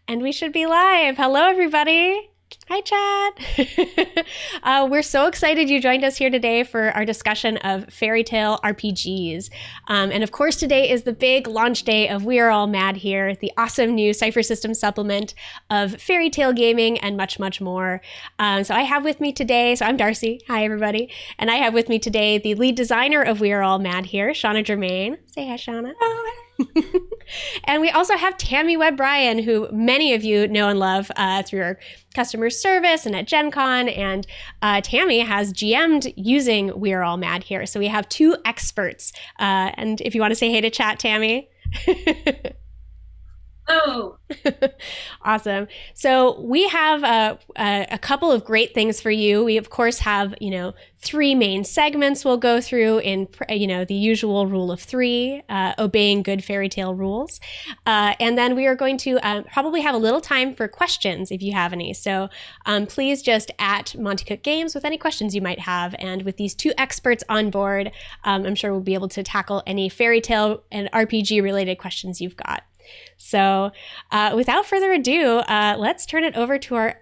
And we should be live. Hello, everybody. Hi, Chad. We're so excited you joined us here today for our discussion of fairy tale RPGs. And of course, today is the big launch day of We Are All Mad Here, the awesome new Cypher System supplement of fairy tale gaming and much, much more. So I have with me today, so I'm Darcy. Hi, everybody. And I have with me today the lead designer of We Are All Mad Here, Shanna Germain. Say hi, Shanna. And we also have Tammie Webb Ryan, who many of you know and love through our customer service and at Gen Con. And Tammie has GM'd using We Are All Mad Here. So we have two experts. And if you want to say hey to chat, Tammie. Oh, awesome. So we have a couple of great things for you. We, of course, have, three main segments we'll go through in, the usual rule of three, obeying good fairy tale rules. And then we are going to probably have a little time for questions if you have any. So please just at Monte Cook Games with any questions you might have. And with these two experts on board, I'm sure we'll be able to tackle any fairy tale and RPG related questions you've got. So without further ado, let's turn it over to our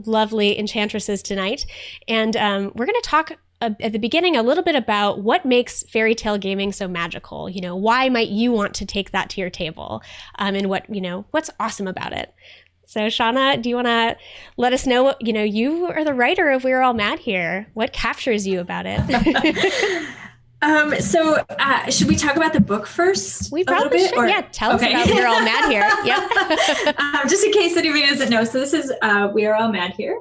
lovely enchantresses tonight. And we're going to talk at the beginning a little bit about what makes fairy tale gaming so magical. Why might you want to take that to your table? And what's awesome about it? So Shanna, do you want to let us know what, you are the writer of We're All Mad Here. What captures you about it? Should we talk about the book first? We probably should. Yeah, tell us about We're All Mad Here. Yep. Just in case anybody doesn't know. So this is We Are All Mad Here,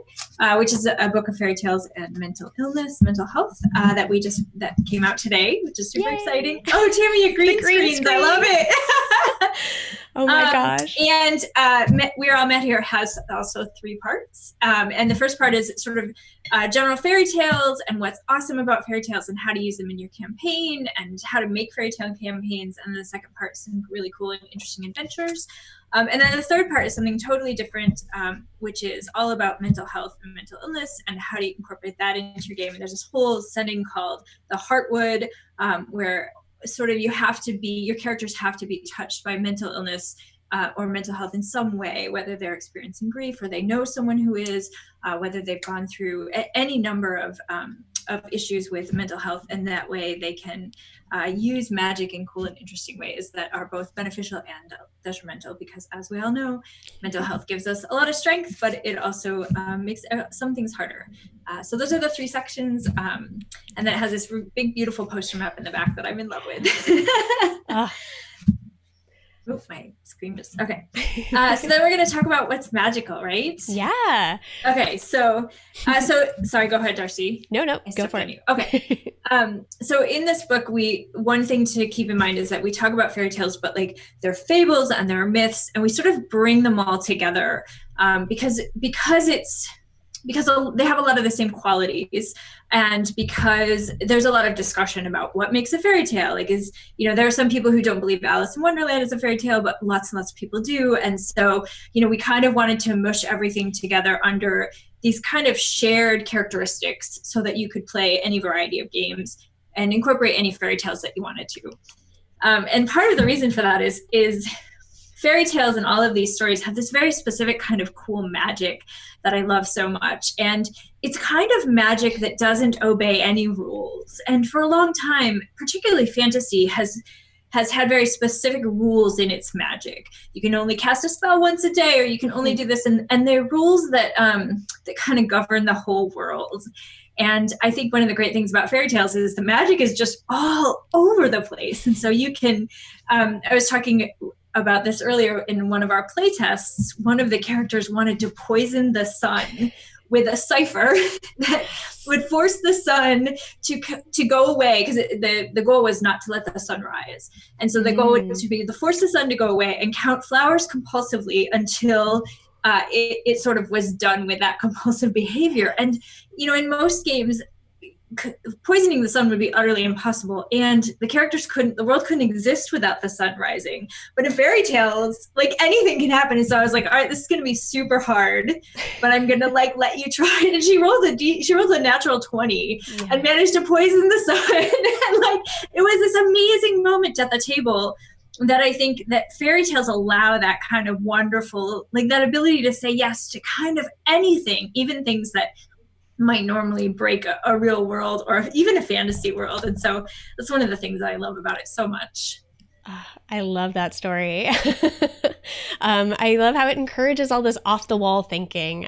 which is a book of fairy tales and mental illness, mental health that came out today, which is super exciting. Oh, Tammie, your green screens. I love it. Oh my gosh. And We Are All Mad Here has also three parts. And the first part is sort of general fairy tales and what's awesome about fairy tales and how to use them in your campaign and how to make fairy tale campaigns. And the second part is some really cool and interesting adventures. And then the third part is something totally different, which is all about mental health and mental illness and how to incorporate that into your game. And there's this whole setting called the Heartwood, where sort of your characters have to be touched by mental illness or mental health in some way, whether they're experiencing grief or they know someone who is, whether they've gone through any number of issues with mental health, and that way they can use magic in cool and interesting ways that are both beneficial and detrimental, because as we all know, mental health gives us a lot of strength, but it also makes some things harder. So those are the three sections, and then it has this big, beautiful poster map in the back that I'm in love with. Oh, my screen just, okay. So then we're going to talk about what's magical, right? Yeah. Okay, so sorry, go ahead, Darcy. No, go for it. Okay. So in this book, one thing to keep in mind is that we talk about fairy tales, but like they're fables and they're myths, and we sort of bring them all together because they have a lot of the same qualities, and because there's a lot of discussion about what makes a fairy tale. Like, there are some people who don't believe Alice in Wonderland is a fairy tale, but lots and lots of people do. And so, we kind of wanted to mush everything together under these kind of shared characteristics so that you could play any variety of games and incorporate any fairy tales that you wanted to. And part of the reason for that is fairy tales and all of these stories have this very specific kind of cool magic that I love so much. And it's kind of magic that doesn't obey any rules. And for a long time, particularly fantasy has had very specific rules in its magic. You can only cast a spell once a day, or you can only do this. And they're rules that kind of govern the whole world. And I think one of the great things about fairy tales is the magic is just all over the place. And so you can, I was talking about this earlier in one of our play tests. One of the characters wanted to poison the sun with a cipher that would force the sun to go away, because the goal was not to let the sun rise. And so the goal would be to force the sun to go away and count flowers compulsively until it sort of was done with that compulsive behavior. And, in most games, poisoning the sun would be utterly impossible, and the world couldn't exist without the sun rising. But in fairy tales, like, anything can happen. And so I was like, all right, this is going to be super hard, but I'm going to let you try it. And she rolled a natural 20 and managed to poison the sun. And it was this amazing moment at the table that I think that fairy tales allow that kind of wonderful, like that ability to say yes to kind of anything, even things that might normally break a real world or even a fantasy world. And so that's one of the things that I love about it so much. I love that story. I love how it encourages all this off the wall thinking.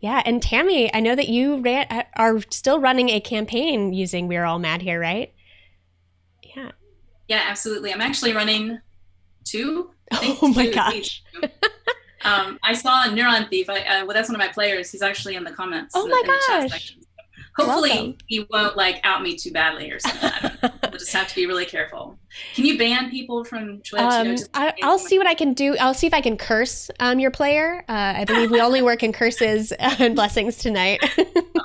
Yeah. And Tammie, I know that you are still running a campaign using We're All Mad Here, right? Yeah. Yeah, absolutely. I'm actually running two. Oh my gosh. I saw Neuron Thief. Well, that's one of my players. He's actually in the comments. Oh my gosh. Hopefully Welcome. he won't like out me too badly or something. I don't know. We'll just have to be really careful. Can you ban people from Twitch? I'll see what I can do. I'll see if I can curse your player. I believe we only work in curses and blessings tonight.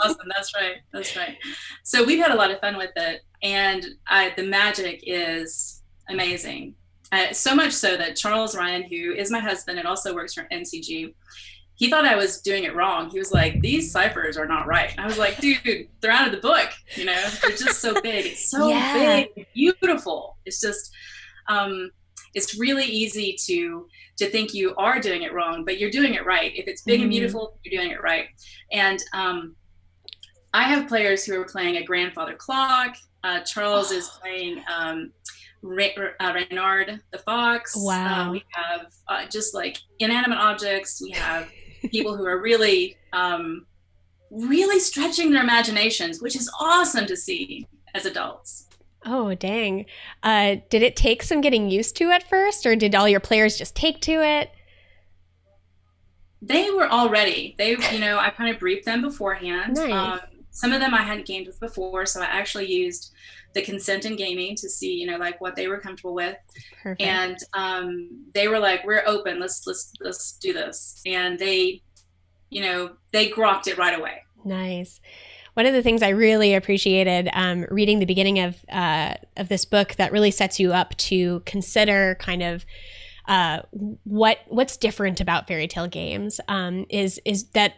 Awesome. That's right. So we've had a lot of fun with it, and the magic is amazing. So much so that Charles Ryan, who is my husband and also works for NCG, he thought I was doing it wrong. He was like, these ciphers are not right. And I was like, dude, they're out of the book. You know, they're just so big. It's so big, beautiful. It's just, it's really easy to think you are doing it wrong, but you're doing it right. If it's big and beautiful, you're doing it right. And I have players who are playing a grandfather clock. Charles is playing Reynard the fox. Wow. We have just like inanimate objects. We have people who are really stretching their imaginations, which is awesome to see as adults. Oh, dang. Did it take some getting used to at first, or did all your players just take to it? They were all ready. I kind of briefed them beforehand. Nice. Some of them I hadn't gamed with before, so I actually used the consent in gaming to see, like what they were comfortable with. Perfect. And they were like, "We're open. Let's do this." And they grokked it right away. Nice. One of the things I really appreciated reading the beginning of this book that really sets you up to consider kind of what's different about fairy tale games is that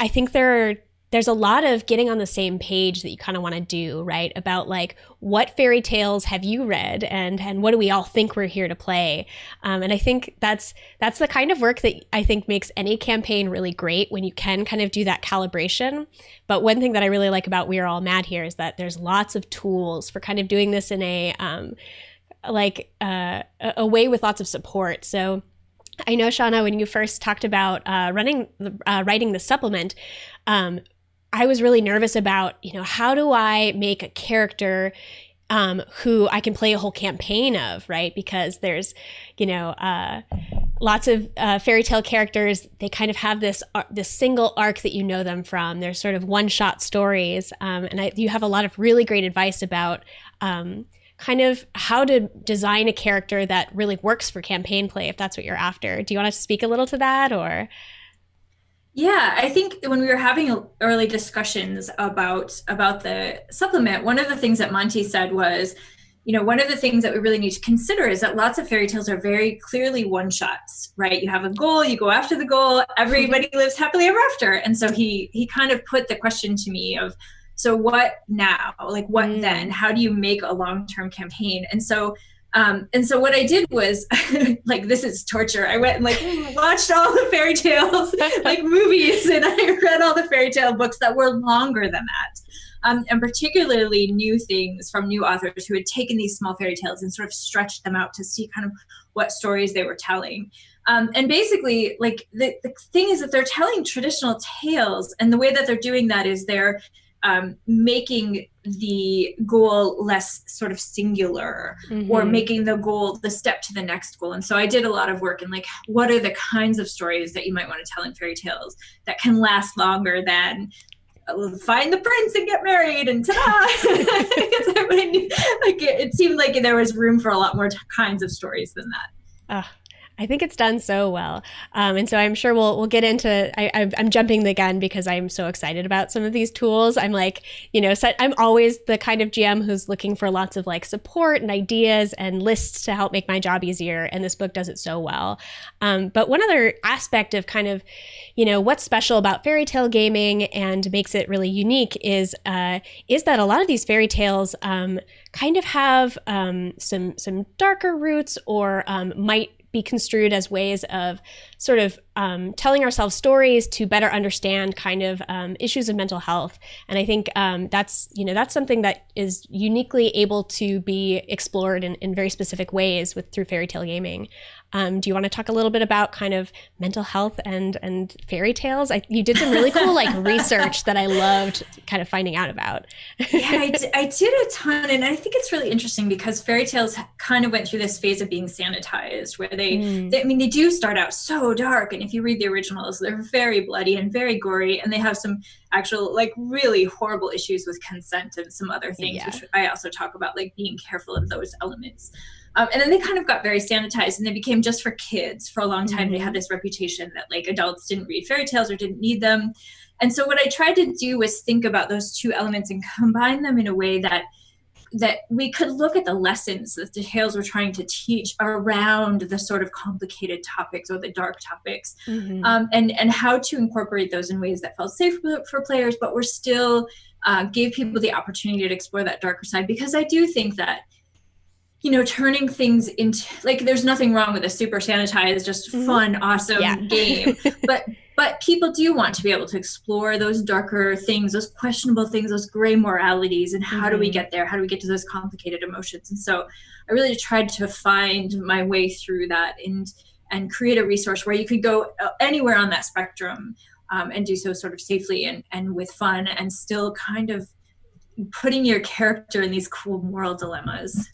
I think there's a lot of getting on the same page that you kind of want to do, right? About like, what fairy tales have you read and what do we all think we're here to play? And I think that's the kind of work that I think makes any campaign really great, when you can kind of do that calibration. But one thing that I really like about We're All Mad Here is that there's lots of tools for kind of doing this in a way with lots of support. So I know, Shanna, when you first talked about writing the supplement, I was really nervous about, how do I make a character who I can play a whole campaign of, right? Because there's, lots of fairy tale characters. They kind of have this single arc that you know them from. They're sort of one-shot stories, and you have a lot of really great advice about kind of how to design a character that really works for campaign play, if that's what you're after. Do you want to speak a little to that, or? Yeah, I think when we were having early discussions about the supplement, one of the things that Monte said was, one of the things that we really need to consider is that lots of fairy tales are very clearly one-shots, right? You have a goal, you go after the goal, everybody lives happily ever after. And so he kind of put the question to me of, so what now? Like, what then? How do you make a long-term campaign? And so what I did was, like, this is torture. I went and watched all the fairy tales, like movies, and I read all the fairy tale books that were longer than that. And particularly new things from new authors who had taken these small fairy tales and sort of stretched them out to see kind of what stories they were telling. And basically, like, the thing is that they're telling traditional tales, and the way that they're doing that is they're making the goal less sort of singular, or making the goal the step to the next goal. And so I did a lot of work in, like, what are the kinds of stories that you might want to tell in fairy tales that can last longer than find the prince and get married and ta-da. It seemed like there was room for a lot more kinds of stories than that. I think it's done so well. And so I'm sure we'll get into, I'm jumping the gun because I'm so excited about some of these tools. I'm like, I'm always the kind of GM who's looking for lots of like support and ideas and lists to help make my job easier. And this book does it so well. But one other aspect of kind of, what's special about fairy tale gaming and makes it really unique is that a lot of these fairy tales kind of have some darker roots or might be construed as ways of sort of telling ourselves stories to better understand kind of issues of mental health. And I think that's something that is uniquely able to be explored in very specific ways through fairy tale gaming. Do you want to talk a little bit about kind of mental health and fairy tales? You did some really cool like research that I loved kind of finding out about. Yeah, I did a ton. And I think it's really interesting because fairy tales kind of went through this phase of being sanitized where they do start out so dark. And if you read the originals, they're very bloody and very gory. And they have some actual like really horrible issues with consent and some other things, which I also talk about, like being careful of those elements. And then they kind of got very sanitized and they became just for kids. For a long time, they had this reputation that like adults didn't read fairy tales or didn't need them. And so what I tried to do was think about those two elements and combine them in a way that we could look at the lessons that the tales were trying to teach around the sort of complicated topics or the dark topics, and how to incorporate those in ways that felt safe for players, but were still gave people the opportunity to explore that darker side. Because I do think that turning things into, like, there's nothing wrong with a super sanitized, just fun, awesome game. But people do want to be able to explore those darker things, those questionable things, those gray moralities, and how do we get there? How do we get to those complicated emotions? And so I really tried to find my way through that and create a resource where you could go anywhere on that spectrum and do so sort of safely and with fun, and still kind of putting your character in these cool moral dilemmas.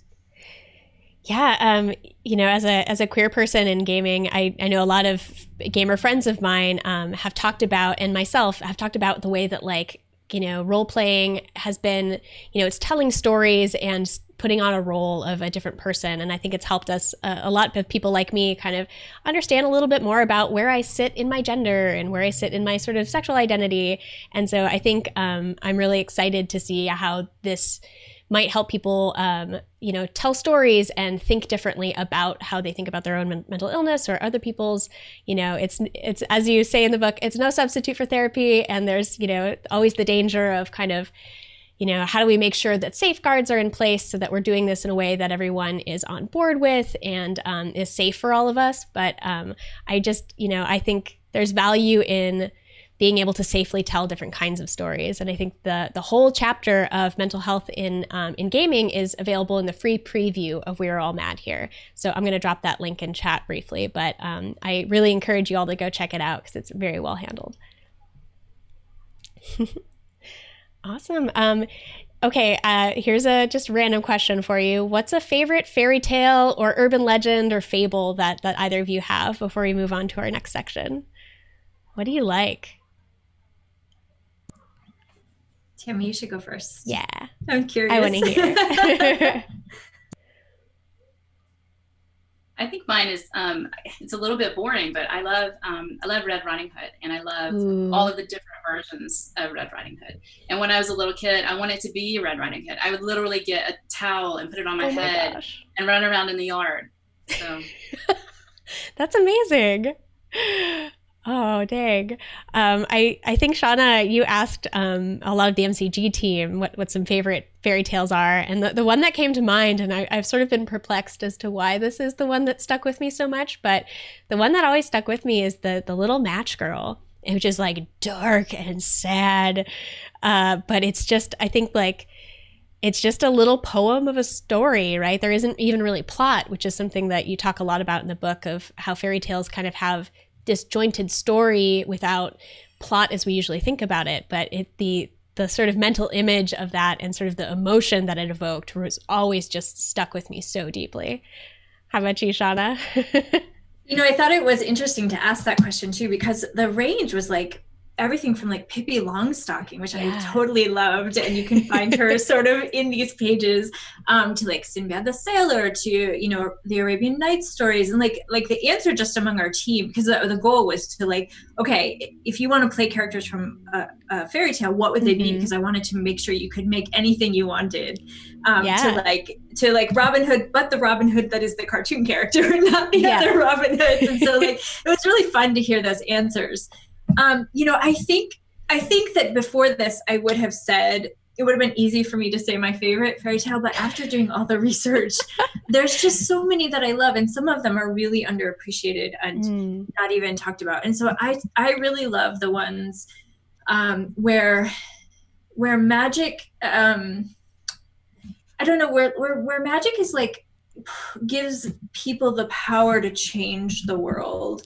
Yeah, as a queer person in gaming, I know a lot of gamer friends of mine have talked about, and myself have talked about the way that role playing has been, it's telling stories and putting on a role of a different person. And I think it's helped us, a lot of people like me, kind of understand a little bit more about where I sit in my gender and where I sit in my sort of sexual identity. And so I think I'm really excited to see how this might help people, tell stories and think differently about how they think about their own mental illness or other people's. It's as you say in the book, it's no substitute for therapy. And there's, always the danger of kind of, how do we make sure that safeguards are in place so that we're doing this in a way that everyone is on board with and is safe for all of us. But I think there's value in being able to safely tell different kinds of stories. And I think the whole chapter of mental health in gaming is available in the free preview of We're All Mad Here. So I'm going to drop that link in chat briefly, but I really encourage you all to go check it out because it's very well handled. Awesome. Okay, here's a just random question for you. What's a favorite fairy tale or urban legend or fable that either of you have before we move on to our next section? What do you like? Tammie, you should go first. Yeah. I'm curious. I want to hear. I think mine is it's a little bit boring, but I love Red Riding Hood, and I love all of the different versions of Red Riding Hood. And when I was a little kid, I wanted to be Red Riding Hood. I would literally get a towel and put it on my head and run around in the yard. So that's amazing. Oh, dang. I think, Shanna, you asked a lot of the MCG team what some favorite fairy tales are. And the one that came to mind, and I've sort of been perplexed as to why this is the one that stuck with me so much, but the one that always stuck with me is the Little Match Girl, which is like dark and sad. But it's just, I think it's just a little poem of a story, right? There isn't even really plot, which is something that you talk a lot about in the book of how fairy tales kind of have disjointed story without plot as we usually think about it. But the sort of mental image of that and sort of the emotion that it evoked was always just stuck with me so deeply. How about you, Shanna? I thought it was interesting to ask that question too, because the range was like everything from like Pippi Longstocking, which Yeah. I totally loved, and you can find her sort of in these pages, to like Sinbad the Sailor, to, you know, the Arabian Nights stories, and like the answer just among our team, because the goal was to like, okay, if you want to play characters from a fairy tale, what would they be? Because I wanted to make sure you could make anything you wanted, to like Robin Hood, but the Robin Hood that is the cartoon character, not the other Robin Hoods. And so like it was really fun to hear those answers. You know, I think that before this, I would have said it would have been easy for me to say my favorite fairy tale, but after doing all the research, there's just so many that I love, and some of them are really underappreciated and not even talked about. And so I really love the ones where magic, I don't know, where magic is like gives people the power to change the world.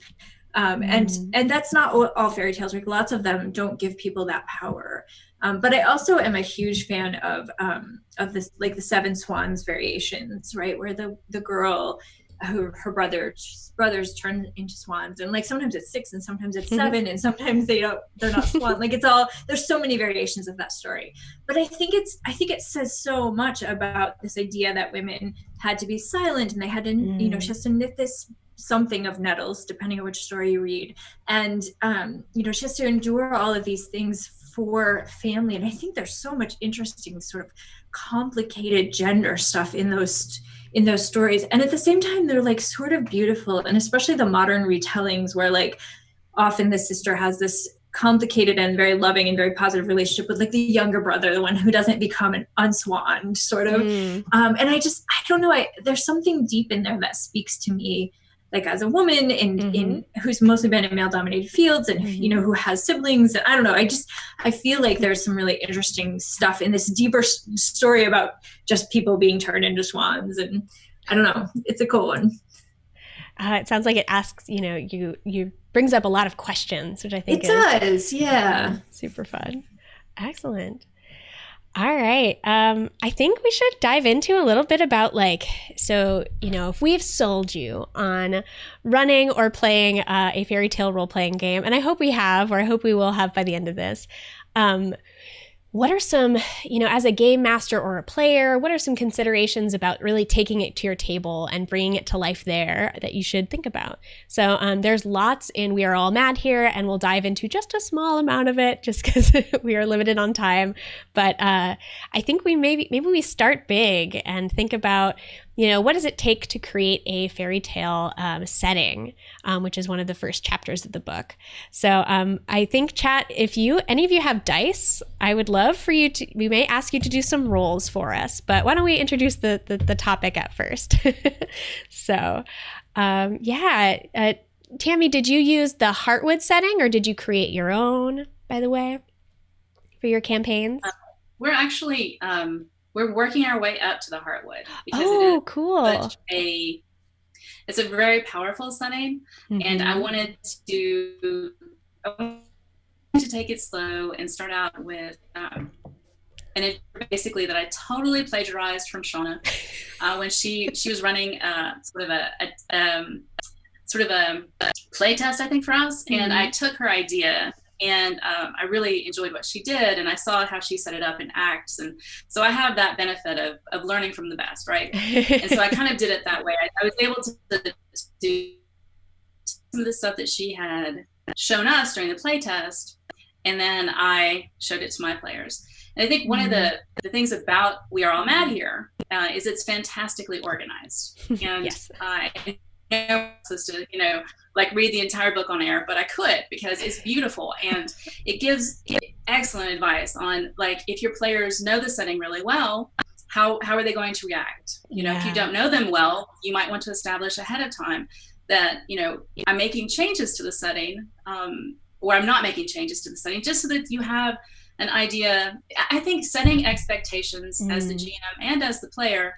And that's not all fairy tales. Like lots of them don't give people that power. But I also am a huge fan of this, like the Seven Swans variations, right? Where the girl, her brothers turn into swans, and like sometimes it's 6 and sometimes it's 7, and sometimes they're not swan. Like there's so many variations of that story. But I think it says so much about this idea that women had to be silent, and they had to, you know, she has to knit this something of nettles, depending on which story you read. And, you know, she has to endure all of these things for family. And I think there's so much interesting sort of complicated gender stuff in those stories. And at the same time, they're like sort of beautiful. And especially the modern retellings where like often the sister has this complicated and very loving and very positive relationship with like the younger brother, the one who doesn't become an unswanned sort of. And I don't know, there's something deep in there that speaks to me, like as a woman in who's mostly been in male dominated fields, and you know, who has siblings. And I don't know, I feel like there's some really interesting stuff in this deeper story about just people being turned into swans. And I don't know, it's a cool one. It sounds like it asks, you know, you brings up a lot of questions, which I think does. Yeah. Super fun. Excellent. All right. I think we should dive into a little bit about like, so, you know, if we've sold you on running or playing a fairy tale role-playing game, and I hope we have, or I hope we will have by the end of this, what are some, you know, as a game master or a player, what are some considerations about really taking it to your table and bringing it to life there that you should think about? So there's lots in We Are All Mad here, and we'll dive into just a small amount of it just because we are limited on time. But I think maybe we start big and think about, you know, what does it take to create a fairy tale setting, which is one of the first chapters of the book. So I think, chat, if any of you have dice, I would love for you to, we may ask you to do some rolls for us, but why don't we introduce the topic at first? So Tammie, did you use the Heartwood setting, or did you create your own, by the way, for your campaigns? We're actually... we're working our way up to the Heartwood because cool. It's a very powerful setting, and I wanted to take it slow and start out with and it basically that I totally plagiarized from Shanna when she was running sort of a play test, I think, for us, and I took her idea. And I really enjoyed what she did, and I saw how she set it up in acts, and so I have that benefit of learning from the best, right? And so I kind of did it that way. I was able to do some of the stuff that she had shown us during the play test, and then I showed it to my players. And I think one of the things about We Are All Mad here is it's fantastically organized, and yes. I am supposed to, you know, like read the entire book on air, but I could because it's beautiful, and it gives excellent advice on like if your players know the setting really well, how are they going to react? You know, if you don't know them well, you might want to establish ahead of time that, you know, I'm making changes to the setting, or I'm not making changes to the setting, just so that you have an idea. I think setting expectations as the GM and as the player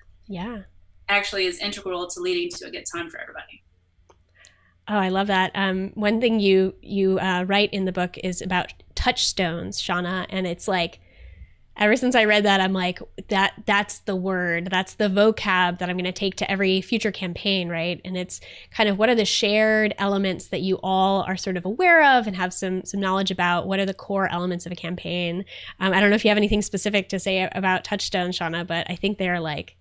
actually is integral to leading to a good time for everybody. Oh, I love that. One thing you write in the book is about touchstones, Shanna, and it's like Ever since I read that, I'm like, that's the word, that's the vocab that I'm going to take to every future campaign, right? And it's kind of what are the shared elements that you all are sort of aware of and have some knowledge about? What are the core elements of a campaign? I don't know if you have anything specific to say about Touchstone, Shanna, but I think they're like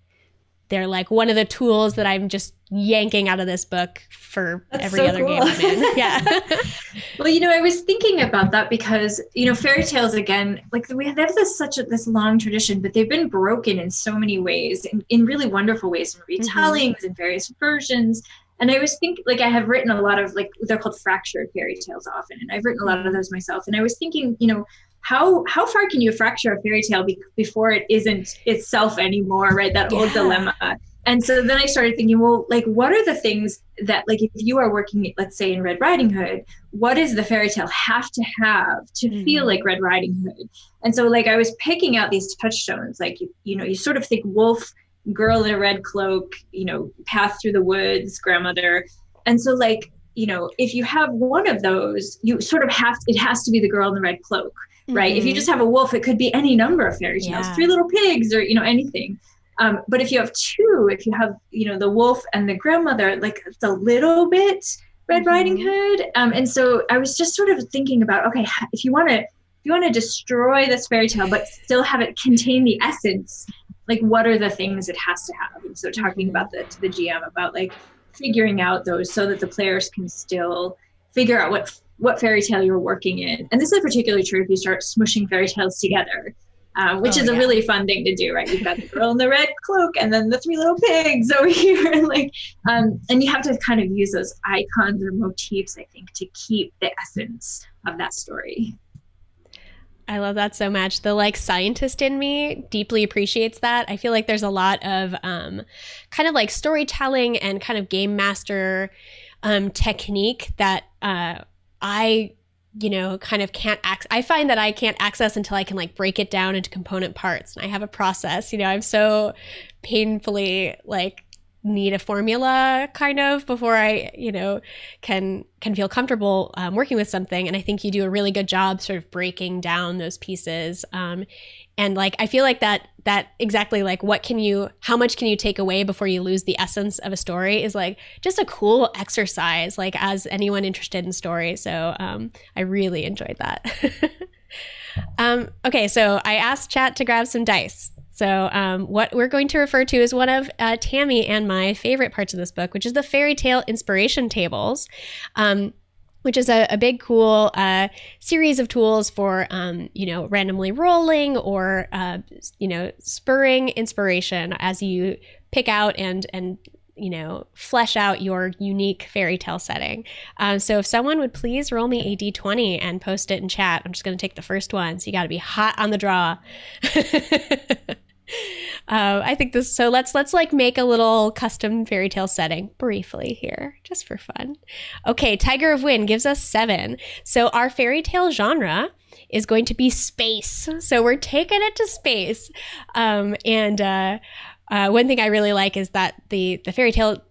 one of the tools that I'm just yanking out of this book for every other game I'm in. Yeah. Well, I was thinking about that because, fairy tales, again, like they have this long tradition, but they've been broken in so many ways, in really wonderful ways, in retellings and various versions. And I was thinking, like, I have written a lot of, like, they're called fractured fairy tales often, and I've written a lot of those myself. And I was thinking, how far can you fracture a fairy tale before it isn't itself anymore, right? That old dilemma. And so then I started thinking, well, like, what are the things that, like, if you are working, let's say, in Red Riding Hood, what does the fairy tale have to feel like Red Riding Hood? And so, like, I was picking out these touchstones, like, you sort of think wolf, girl in a red cloak, path through the woods, grandmother. And so, like, if you have one of those, you sort of it has to be the girl in the red cloak, right? If you just have a wolf, it could be any number of fairy tales, 3 Little Pigs, or, anything. But if you have 2, if you have, the wolf and the grandmother, like, it's a little bit Red Riding Hood. And so I was just sort of thinking about, okay, if you want to destroy this fairy tale, but still have it contain the essence, like, what are the things it has to have? And so talking about to the GM about, like, figuring out those so that the players can still figure out what fairy tale you're working in. And this is particularly true if you start smushing fairy tales together. Which is a really fun thing to do, right? You've got the girl in the red cloak and then the 3 Little Pigs over here. And you have to kind of use those icons or motifs, I think, to keep the essence of that story. I love that so much. The, like, scientist in me deeply appreciates that. I feel like there's a lot of kind of like storytelling and kind of game master technique that I kind of can't I find that I can't access until I can, like, break it down into component parts. And I have a process, I'm so painfully, like, need a formula kind of before I, can feel comfortable working with something. And I think you do a really good job sort of breaking down those pieces. And, like, I feel like that exactly, like, how much can you take away before you lose the essence of a story is, like, just a cool exercise, like, as anyone interested in story. So I really enjoyed that. Okay, so I asked chat to grab some dice. So what we're going to refer to is one of Tammie and my favorite parts of this book, which is the fairy tale inspiration tables. Which is a big, cool series of tools for, randomly rolling or, spurring inspiration as you pick out and flesh out your unique fairy tale setting. So if someone would please roll me a d20 and post it in chat. I'm just going to take the first one. So you got to be hot on the draw. I think this, so let's like make a little custom fairy tale setting briefly here, just for fun. Okay, Tiger of Wind gives us 7. So our fairy tale genre is going to be space. So we're taking it to space. One thing I really like is that the fairy tale,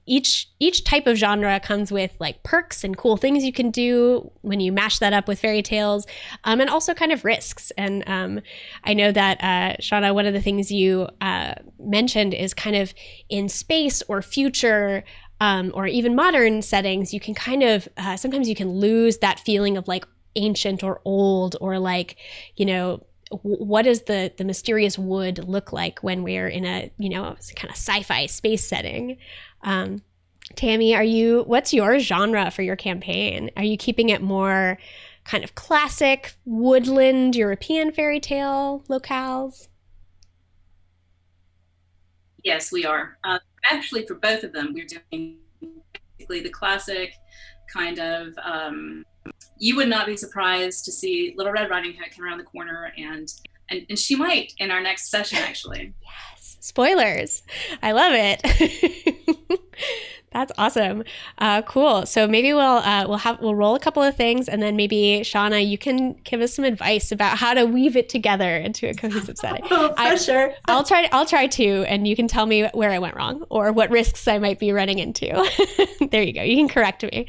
each type of genre comes with, like, perks and cool things you can do when you mash that up with fairy tales, and also kind of risks. And I know that, Shanna, one of the things you mentioned is kind of in space or future or even modern settings, you can kind of, sometimes you can lose that feeling of, like, ancient or old or, like, what does the mysterious wood look like when we're in a, kind of sci-fi space setting? Tammie, what's your genre for your campaign? Are you keeping it more kind of classic woodland European fairy tale locales? Yes, we are. Actually, for both of them, we're doing basically the classic kind of, you would not be surprised to see Little Red Riding Hood come around the corner, and she might in our next session, actually. Yes, spoilers. I love it. That's awesome. Cool. So maybe we'll roll a couple of things, and then maybe Shanna, you can give us some advice about how to weave it together into a cohesive setting. Oh, for sure. I'll try to, and you can tell me where I went wrong or what risks I might be running into. There you go. You can correct me.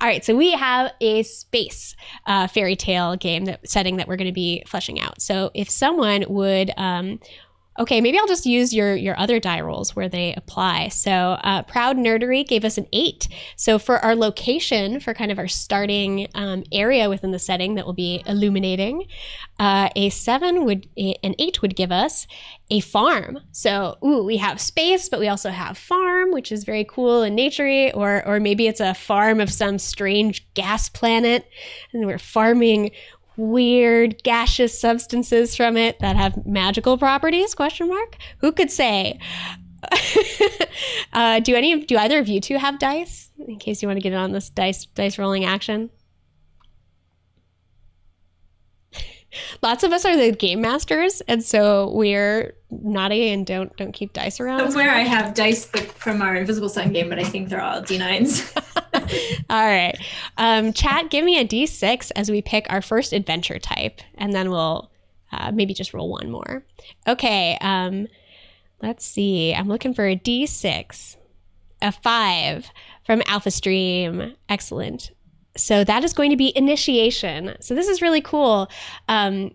All right. So we have a space fairy tale game setting that we're going to be fleshing out. So if someone would. Okay, maybe I'll just use your other die rolls where they apply. So Proud Nerdery gave us an 8. So for our location, for kind of our starting area within the setting that will be illuminating, an 8 would give us a farm. So we have space, but we also have farm, which is very cool and naturey, or maybe it's a farm of some strange gas planet, and we're farming weird gaseous substances from it that have magical properties, ? Who could say? Do either of you two have dice, in case you want to get in on this dice rolling action? Lots of us are the game masters, and so we're naughty and don't keep dice around. Somewhere I have dice from our Invisible Sun game, but I think they're all D9s. All right. Chat, give me a D6 as we pick our first adventure type, and then we'll maybe just roll one more. Okay. Let's see. I'm looking for a D6. A 5 from Alpha Stream. Excellent. So that is going to be initiation. So this is really cool. When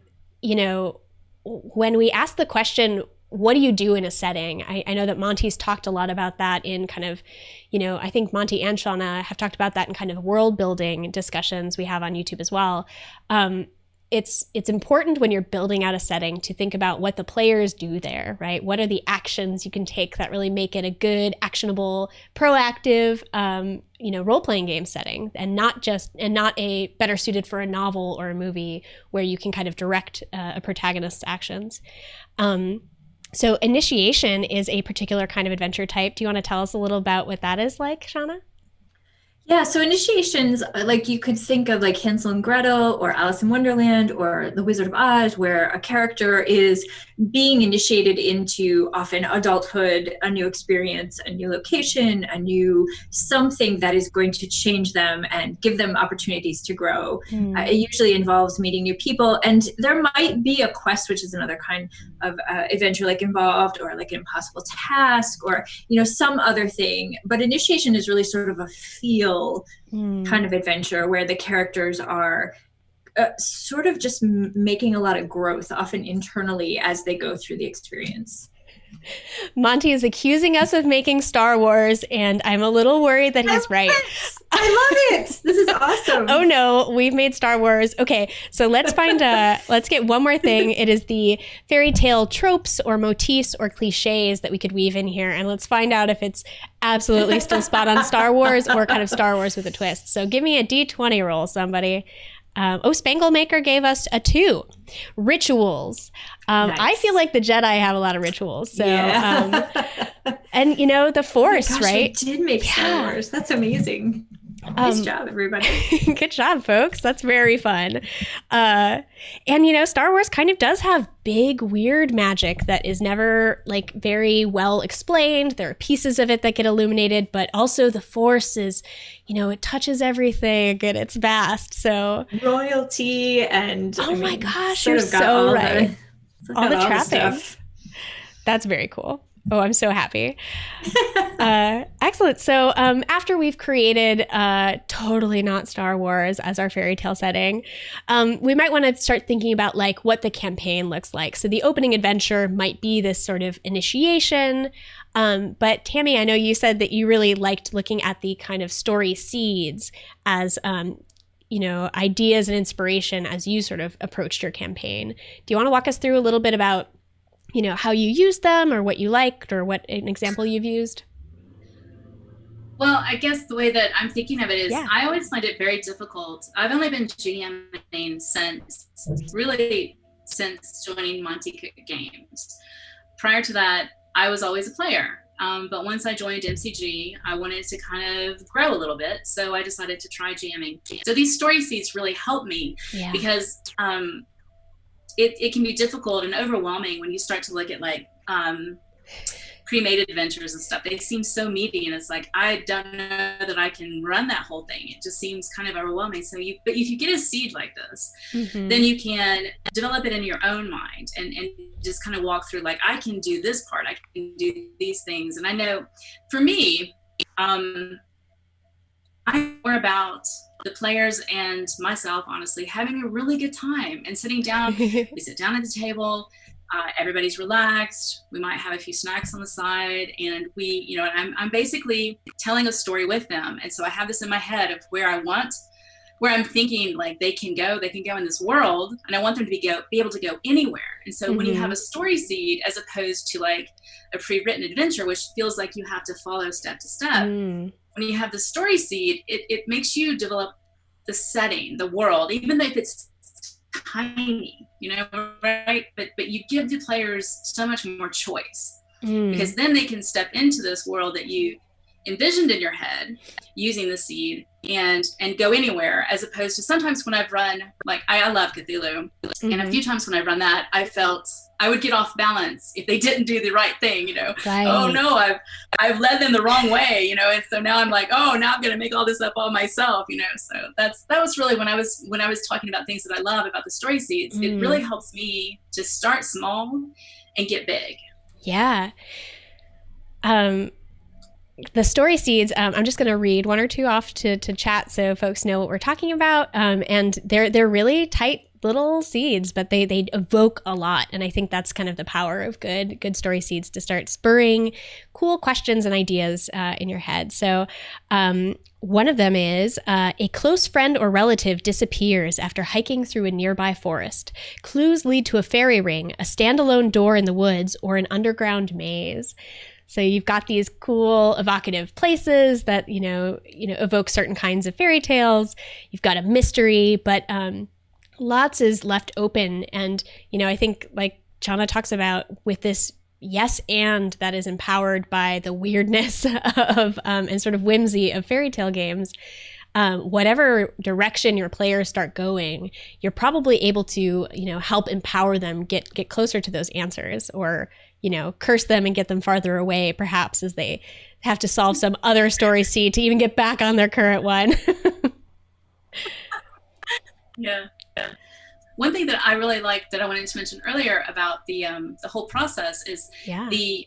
we ask the question, what do you do in a setting? I know that Monte's talked a lot about that in kind of, I think Monte and Shanna have talked about that in kind of world building discussions we have on YouTube as well. It's important when you're building out a setting to think about what the players do there, right? What are the actions you can take that really make it a good, actionable, proactive, role-playing game setting, and not a better suited for a novel or a movie where you can kind of direct a protagonist's actions. So initiation is a particular kind of adventure type. Do you want to tell us a little about what that is like, Shanna? Yeah, so initiations, like you could think of like Hansel and Gretel or Alice in Wonderland or The Wizard of Oz, where a character is being initiated into often adulthood, a new experience, a new location, a new something that is going to change them and give them opportunities to grow. It usually involves meeting new people, and there might be a quest, which is another kind of adventure like involved, or like an impossible task, or some other thing. But initiation is really sort of a feel kind of adventure where the characters are sort of just making a lot of growth, often internally, as they go through the experience. Monte is accusing us of making Star Wars, and I'm a little worried that he's right. I love it. This is awesome. Oh no, we've made Star Wars. Okay, so let's get one more thing. It is the fairy tale tropes or motifs or cliches that we could weave in here, and let's find out if it's absolutely still spot on Star Wars or kind of Star Wars with a twist. So give me a D20 roll, somebody. Spangle Maker gave us a 2. Rituals. Nice. I feel like the Jedi have a lot of rituals. So, yeah. And the Force, right? I did make Star Wars. That's amazing. Nice job, everybody. Good job, folks. That's very fun. And Star Wars kind of does have big, weird magic that is never very well explained. There are pieces of it that get illuminated, but also the Force is, it touches everything and it's vast. So royalty and my gosh, you're so right. All the trappings. That's very cool. Oh, I'm so happy. Excellent. So after we've created totally not Star Wars as our fairy tale setting, we might want to start thinking about what the campaign looks like. So the opening adventure might be this sort of initiation. But Tammie, I know you said that you really liked looking at the kind of story seeds as ideas and inspiration as you sort of approached your campaign. Do you want to walk us through a little bit about how you used them or what you liked or what an example you've used? Well, I guess the way that I'm thinking of it is I always find it very difficult. I've only been GMing since joining Monte Cook Games. Prior to that, I was always a player. But once I joined MCG, I wanted to kind of grow a little bit. So I decided to try GMing. So these story seeds really help me because it can be difficult and overwhelming when you start to look at pre-made adventures and stuff, they seem so meaty, and it's like, I don't know that I can run that whole thing. It just seems kind of overwhelming. But if you get a seed like this, then you can develop it in your own mind and just kind of walk through, like, I can do this part, I can do these things. And I know for me, I'm more about the players and myself, honestly, having a really good time and sitting down. We sit down at the table, everybody's relaxed. We might have a few snacks on the side, and I'm basically telling a story with them. And so I have this in my head of where I'm thinking, like, they can go in this world, and I want them to be able to go anywhere. And so when you have a story seed, as opposed to like a pre-written adventure, which feels like you have to follow step to step, when you have the story seed, it makes you develop the setting, the world, even if it's tiny, right? But you give the players so much more choice, because then they can step into this world that you envisioned in your head using the seed and go anywhere, as opposed to sometimes when I've run, like, I love Cthulhu, and a few times when I run that, I felt I would get off balance if they didn't do the right thing, Right. Oh no, I've led them the wrong way, and so now I'm like, oh, now I'm gonna make all this up all myself, so that was really when I was talking about things that I love about the story seeds. It really helps me to start small and get big. Yeah. The story seeds, I'm just going to read one or two off to chat so folks know what we're talking about. And they're really tight little seeds, but they evoke a lot. And I think that's kind of the power of good story seeds, to start spurring cool questions and ideas in your head. So one of them is a close friend or relative disappears after hiking through a nearby forest. Clues lead to a fairy ring, a standalone door in the woods, or an underground maze. So you've got these cool evocative places that, evoke certain kinds of fairy tales. You've got a mystery, but lots is left open. And, I think, like Shanna talks about, with this yes and that is empowered by the weirdness of and sort of whimsy of fairy tale games, whatever direction your players start going, you're probably able to, help empower them get closer to those answers, or curse them and get them farther away, perhaps, as they have to solve some other story seed to even get back on their current one. Yeah. One thing that I really like that I wanted to mention earlier about the whole process is the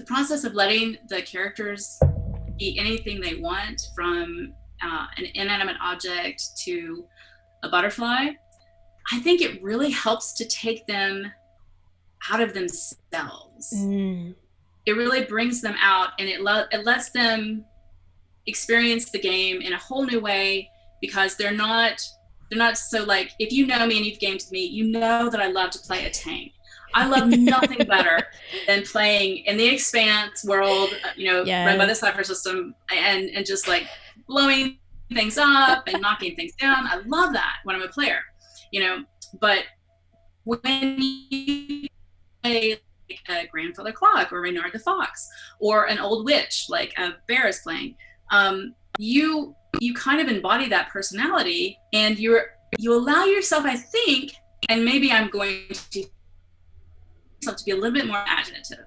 process of letting the characters be anything they want, from an inanimate object to a butterfly. I think it really helps to take them out of themselves. It really brings them out, and it lets them experience the game in a whole new way, because they're not so, like, if you know me and you've gamed with me, you know that I love to play a tank. I love nothing better than playing in the Expanse world, run by the Cypher system, and just like blowing things up and knocking things down. I love that when I'm a player, but when you play like a Grandfather Clock or Reynard the Fox or an old witch like a bear is playing, you kind of embody that personality, and you allow yourself, I think, and maybe I'm going to be a little bit more imaginative.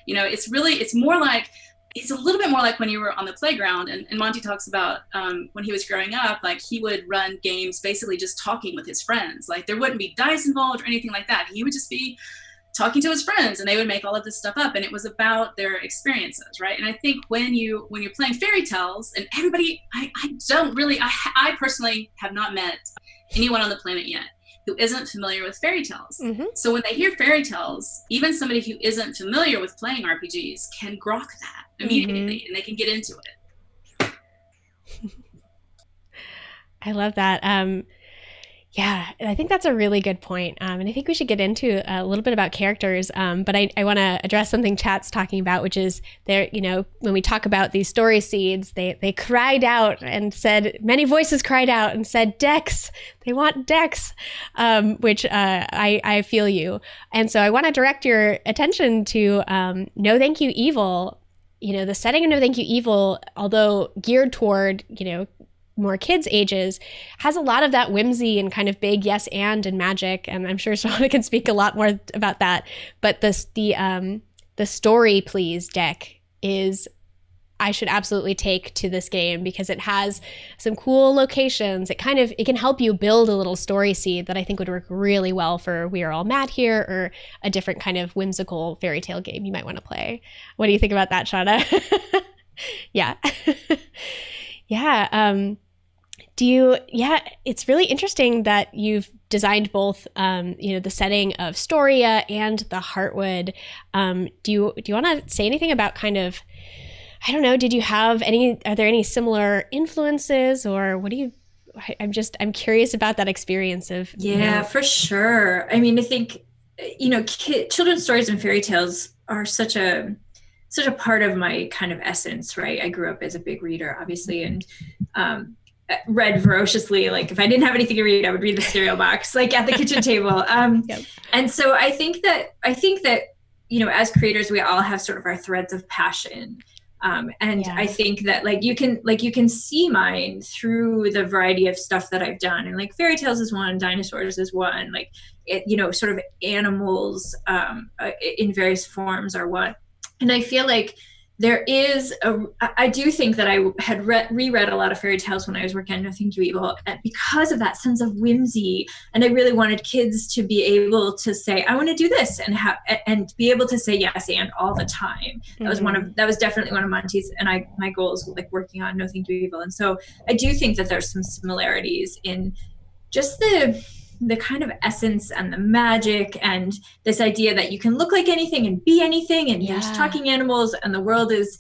It's a little bit more like when you were on the playground, and Monte talks about when he was growing up, like, he would run games basically just talking with his friends. Like, there wouldn't be dice involved or anything like that. He would just be talking to his friends, and they would make all of this stuff up, and it was about their experiences, right? And I think when you're playing fairy tales, and everybody, I personally have not met anyone on the planet yet who isn't familiar with fairy tales. So when they hear fairy tales, even somebody who isn't familiar with playing RPGs can grok that immediately, and they can get into it. I love that. Yeah, I think that's a really good point. And I think we should get into a little bit about characters. But I want to address something Chat's talking about, which is when we talk about these story seeds, they cried out and said, many voices cried out and said, Dex, they want Dex, which I feel you. And so I want to direct your attention to No Thank You Evil. The setting of No Thank You Evil, although geared toward, more kids' ages, has a lot of that whimsy and kind of big yes and magic, and I'm sure Shanna can speak a lot more about that. But the the story please deck is I should absolutely take to this game because it has some cool locations. It can help you build a little story seed that I think would work really well for We Are All Mad Here or a different kind of whimsical fairy tale game you might want to play. What do you think about that, Shanna? Yeah. Yeah. It's really interesting that you've designed both, the setting of Storia and the Heartwood. Do you want to say anything about kind of, I don't know, are there any similar influences or I'm curious about that experience of. Yeah, for sure. I mean, I think, children's stories and fairy tales are such a part of my kind of essence, right? I grew up as a big reader, obviously, and read voraciously. Like if I didn't have anything to read, I would read the cereal box, like at the kitchen table. Yep. And so I think that, as creators, we all have sort of our threads of passion. I think that you can see mine through the variety of stuff that I've done. And like fairy tales is one, dinosaurs is one, sort of animals in various forms are one. And I feel like I do think that I had reread a lot of fairy tales when I was working on Nothing Too Evil because of that sense of whimsy. And I really wanted kids to be able to say, I want to do this and be able to say yes and all the time. That was definitely one of Monte's and my goals, like working on Nothing Too Evil. And so I do think that there's some similarities in just the kind of essence and the magic and this idea that you can look like anything and be anything and there's talking animals and the world is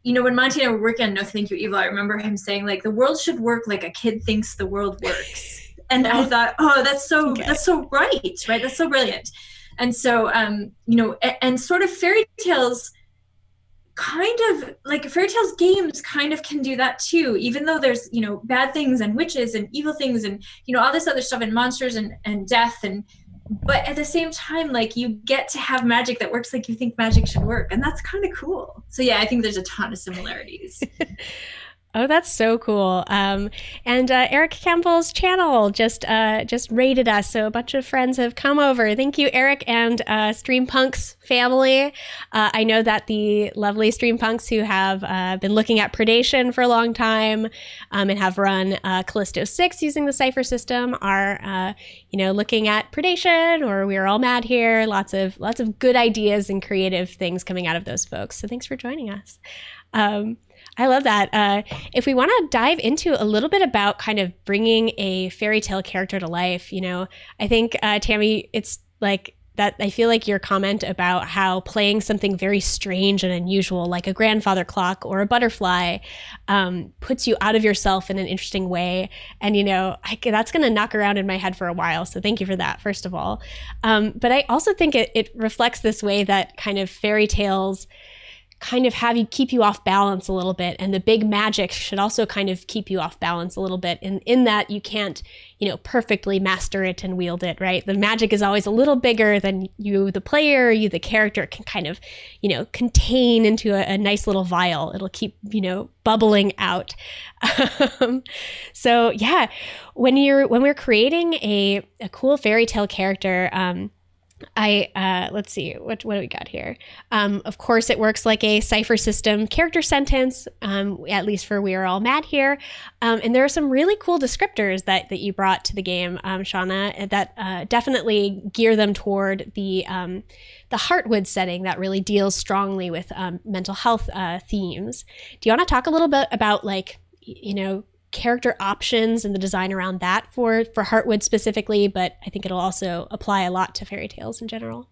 when Monte and I were working on Nothing Too Evil, I remember him saying like the world should work like a kid thinks the world works. And I thought, that's so right? That's so brilliant. And so and sort of fairy tales games kind of can do that too, even though there's bad things and witches and evil things and all this other stuff and monsters and death but at the same time you get to have magic that works like you think magic should work, and that's kind of cool. So yeah, I think there's a ton of similarities. Oh, that's so cool. And Eric Campbell's channel just rated us. So a bunch of friends have come over. Thank you, Eric and Streampunks family. I know that the lovely Streampunks who have been looking at predation for a long time and have run Callisto 6 using the Cypher system are, looking at predation or We Are All Mad Here. Lots of good ideas and creative things coming out of those folks. So thanks for joining us. I love that. If we want to dive into a little bit about kind of bringing a fairy tale character to life, I think, Tammie, it's like that. I feel like your comment about how playing something very strange and unusual, like a grandfather clock or a butterfly, puts you out of yourself in an interesting way. And, that's going to knock around in my head for a while. So thank you for that, first of all. But I also think it reflects this way that kind of fairy tales kind of keep you off balance a little bit, and the big magic should also kind of keep you off balance a little bit in that you can't perfectly master it and wield it, right? The magic is always a little bigger than you, the player, you, the character, can kind of contain into a nice little vial. It'll keep bubbling out. So yeah, when we're creating a cool fairy tale character, let's see, what do we got here? Of course, it works like a Cypher system character sentence, at least for We Are All Mad Here. And there are some really cool descriptors that you brought to the game, Shanna, that definitely gear them toward the Heartwood setting that really deals strongly with mental health themes. Do you want to talk a little bit about character options and the design around that for Heartwood specifically, but I think it'll also apply a lot to fairy tales in general?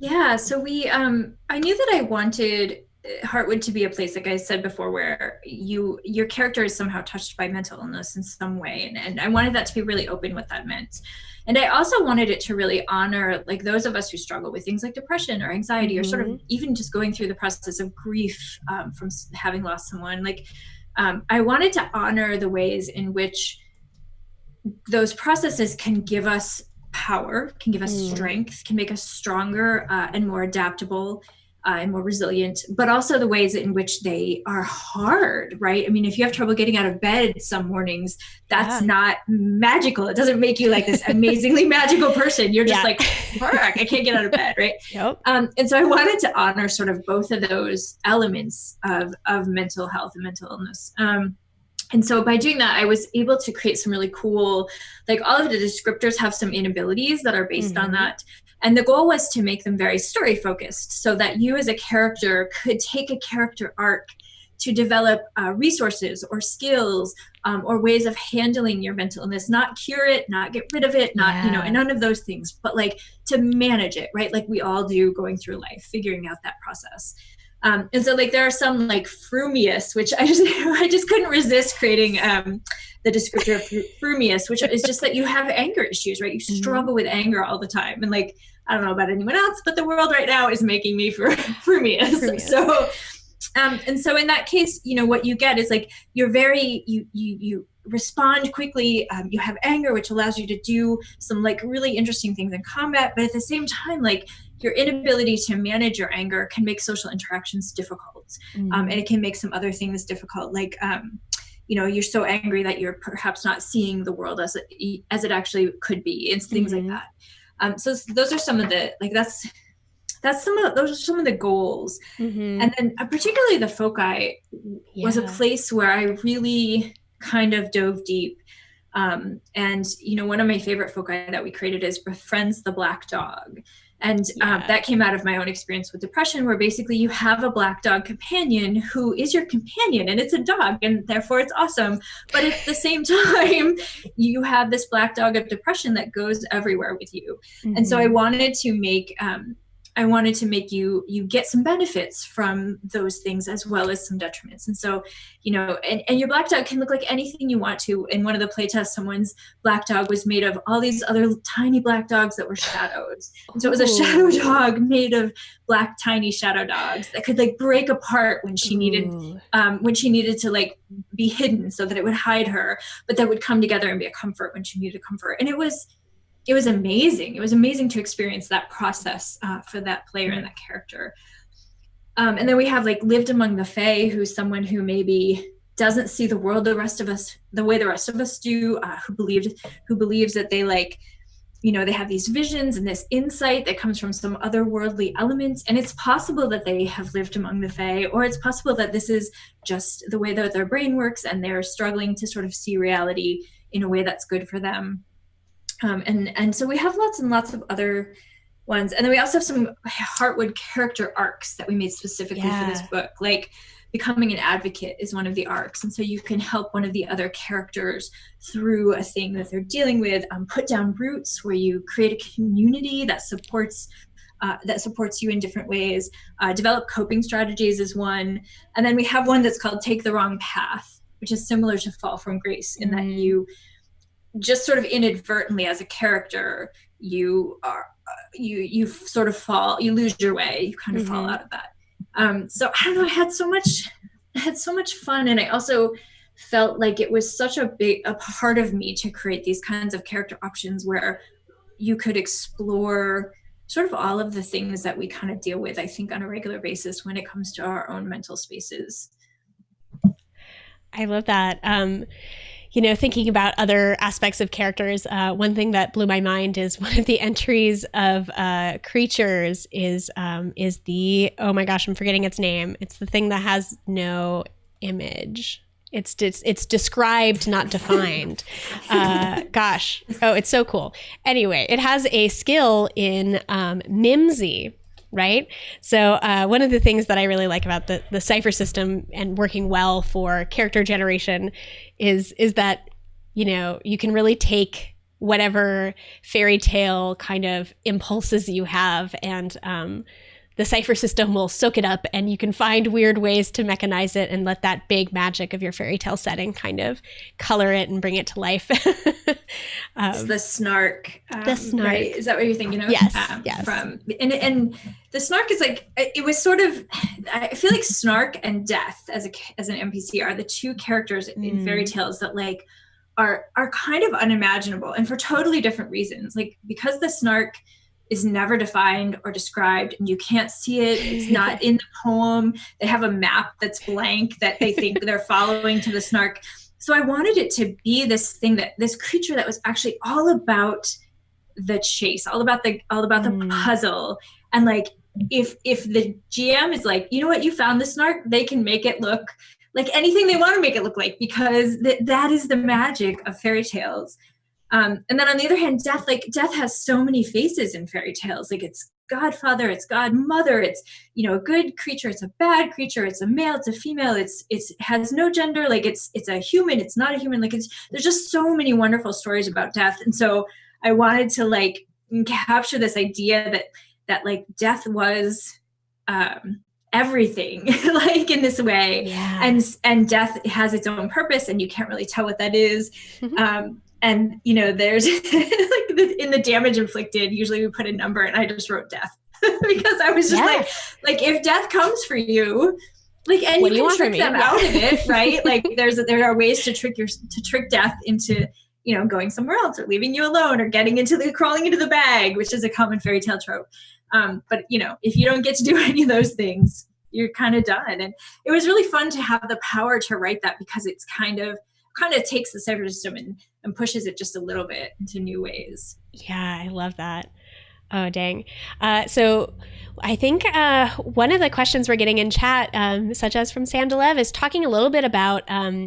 Yeah, so we I knew that I wanted Heartwood to be a place, like I said before, where your character is somehow touched by mental illness in some way, and I wanted that to be really open what that meant. And I also wanted it to really honor those of us who struggle with things like depression or anxiety, or sort of even just going through the process of grief from having lost someone. I wanted to honor the ways in which those processes can give us power, can give us strength, can make us stronger and more adaptable. and more resilient, but also the ways in which they are hard, right? I mean, if you have trouble getting out of bed some mornings, that's not magical. It doesn't make you like this amazingly magical person. You're just like, I can't get out of bed, right? Yep. And so I wanted to honor sort of both of those elements of mental health and mental illness. And so by doing that, I was able to create some really cool, like all of the descriptors have some inabilities that are based on that. And the goal was to make them very story focused so that you as a character could take a character arc to develop resources or skills or ways of handling your mental illness, not cure it, not get rid of it, not, you know, and none of those things, but like to manage it, right? Like we all do going through life, figuring out that process. And so like there are some like frumious, which I just couldn't resist creating the descriptor of frumious, which is just that you have anger issues, right? You struggle with anger all the time. And like, I don't know about anyone else, but the world right now is making me frumious. So, and so in that case, you know, what you get is like, you're very, you respond quickly. You have anger, which allows you to do some like really interesting things in combat. But at the same time, like your inability to manage your anger can make social interactions difficult. And it can make some other things difficult. Like, you know, you're so angry that you're perhaps not seeing the world as it actually could be, and things like that. So those are some of the, like, those are some of the goals. And then particularly the foci was a place where I really kind of dove deep. And, you know, one of my favorite foci that we created is befriends the black dog. And that came out of my own experience with depression, where basically you have a black dog companion who is your companion, and it's a dog, and therefore it's awesome. But at the same time, you have this black dog of depression that goes everywhere with you. And so I wanted to make you get some benefits from those things as well as some detriments. And so, you know, and your black dog can look like anything you want to. In one of the playtests, someone's black dog was made of all these other tiny black dogs that were shadows. And so it was a shadow dog made of black tiny shadow dogs that could like break apart when she needed to like be hidden so that it would hide her, but that would come together and be a comfort when she needed comfort. And it was amazing. It was amazing to experience that process for that player and that character. And then we have like lived among the Fae, who's someone who maybe doesn't see the world the way the rest of us do, who believes that they like, you know, they have these visions and this insight that comes from some otherworldly elements. And it's possible that they have lived among the Fae, or it's possible that this is just the way that their brain works and they're struggling to sort of see reality in a way that's good for them. And so we have lots and lots of other ones. And then we also have some Heartwood character arcs that we made specifically for this book. Like becoming an advocate is one of the arcs. And so you can help one of the other characters through a thing that they're dealing with, put down roots where you create a community that supports you in different ways. Develop coping strategies is one. And then we have one that's called Take the Wrong Path, which is similar to Fall from Grace in that you just sort of inadvertently as a character, you sort of fall, you lose your way, you kind of fall out of that. So I don't know, I had so much fun. And I also felt like it was such a part of me to create these kinds of character options where you could explore sort of all of the things that we kind of deal with, I think, on a regular basis when it comes to our own mental spaces. I love that. You know, thinking about other aspects of characters, one thing that blew my mind is one of the entries of creatures is the, oh my gosh, I'm forgetting its name. It's the thing that has no image. It's described, not defined. Gosh. Oh, it's so cool. Anyway, it has a skill in Mimsy. Right. So one of the things that I really like about the cipher system and working well for character generation is that, you know, you can really take whatever fairy tale kind of impulses you have, and the cipher system will soak it up, and you can find weird ways to mechanize it and let that big magic of your fairy tale setting kind of color it and bring it to life. It's the snark. The snark. Right? Is that what you're thinking of? Yes. Yes. And the snark is like, it was sort of, I feel like snark and death as an NPC are the two characters in fairy tales that like are kind of unimaginable, and for totally different reasons. Like because the snark is never defined or described, and you can't see it. It's not in the poem. They have a map that's blank that they think they're following to the snark. So I wanted it to be this thing, that this creature that was actually all about the chase, all about the puzzle. And like, if the GM is like, you know what, you found the snark, they can make it look like anything they want to make it look like, because that is the magic of fairy tales. And then on the other hand, death has so many faces in fairy tales. Like, it's godfather, it's godmother, it's, you know, a good creature, it's a bad creature, it's a male, it's a female, it has no gender, like it's a human, it's not a human, like there's just so many wonderful stories about death. And so I wanted to like capture this idea that like death was everything, like in this way. Yeah. And death has its own purpose, and you can't really tell what that is. And, you know, there's like in the damage inflicted, usually we put a number, and I just wrote death because I was just like, if death comes for you, like, and you can trick them out of it, right? Like there are ways to trick death into, you know, going somewhere else, or leaving you alone, or crawling into the bag, which is a common fairy tale trope. But, you know, if you don't get to do any of those things, you're kind of done. And it was really fun to have the power to write that, because it's kind of takes the cipher system and pushes it just a little bit into new ways. Yeah, I love that. Oh, dang. So I think one of the questions we're getting in chat, such as from Sandalev, is talking a little bit about,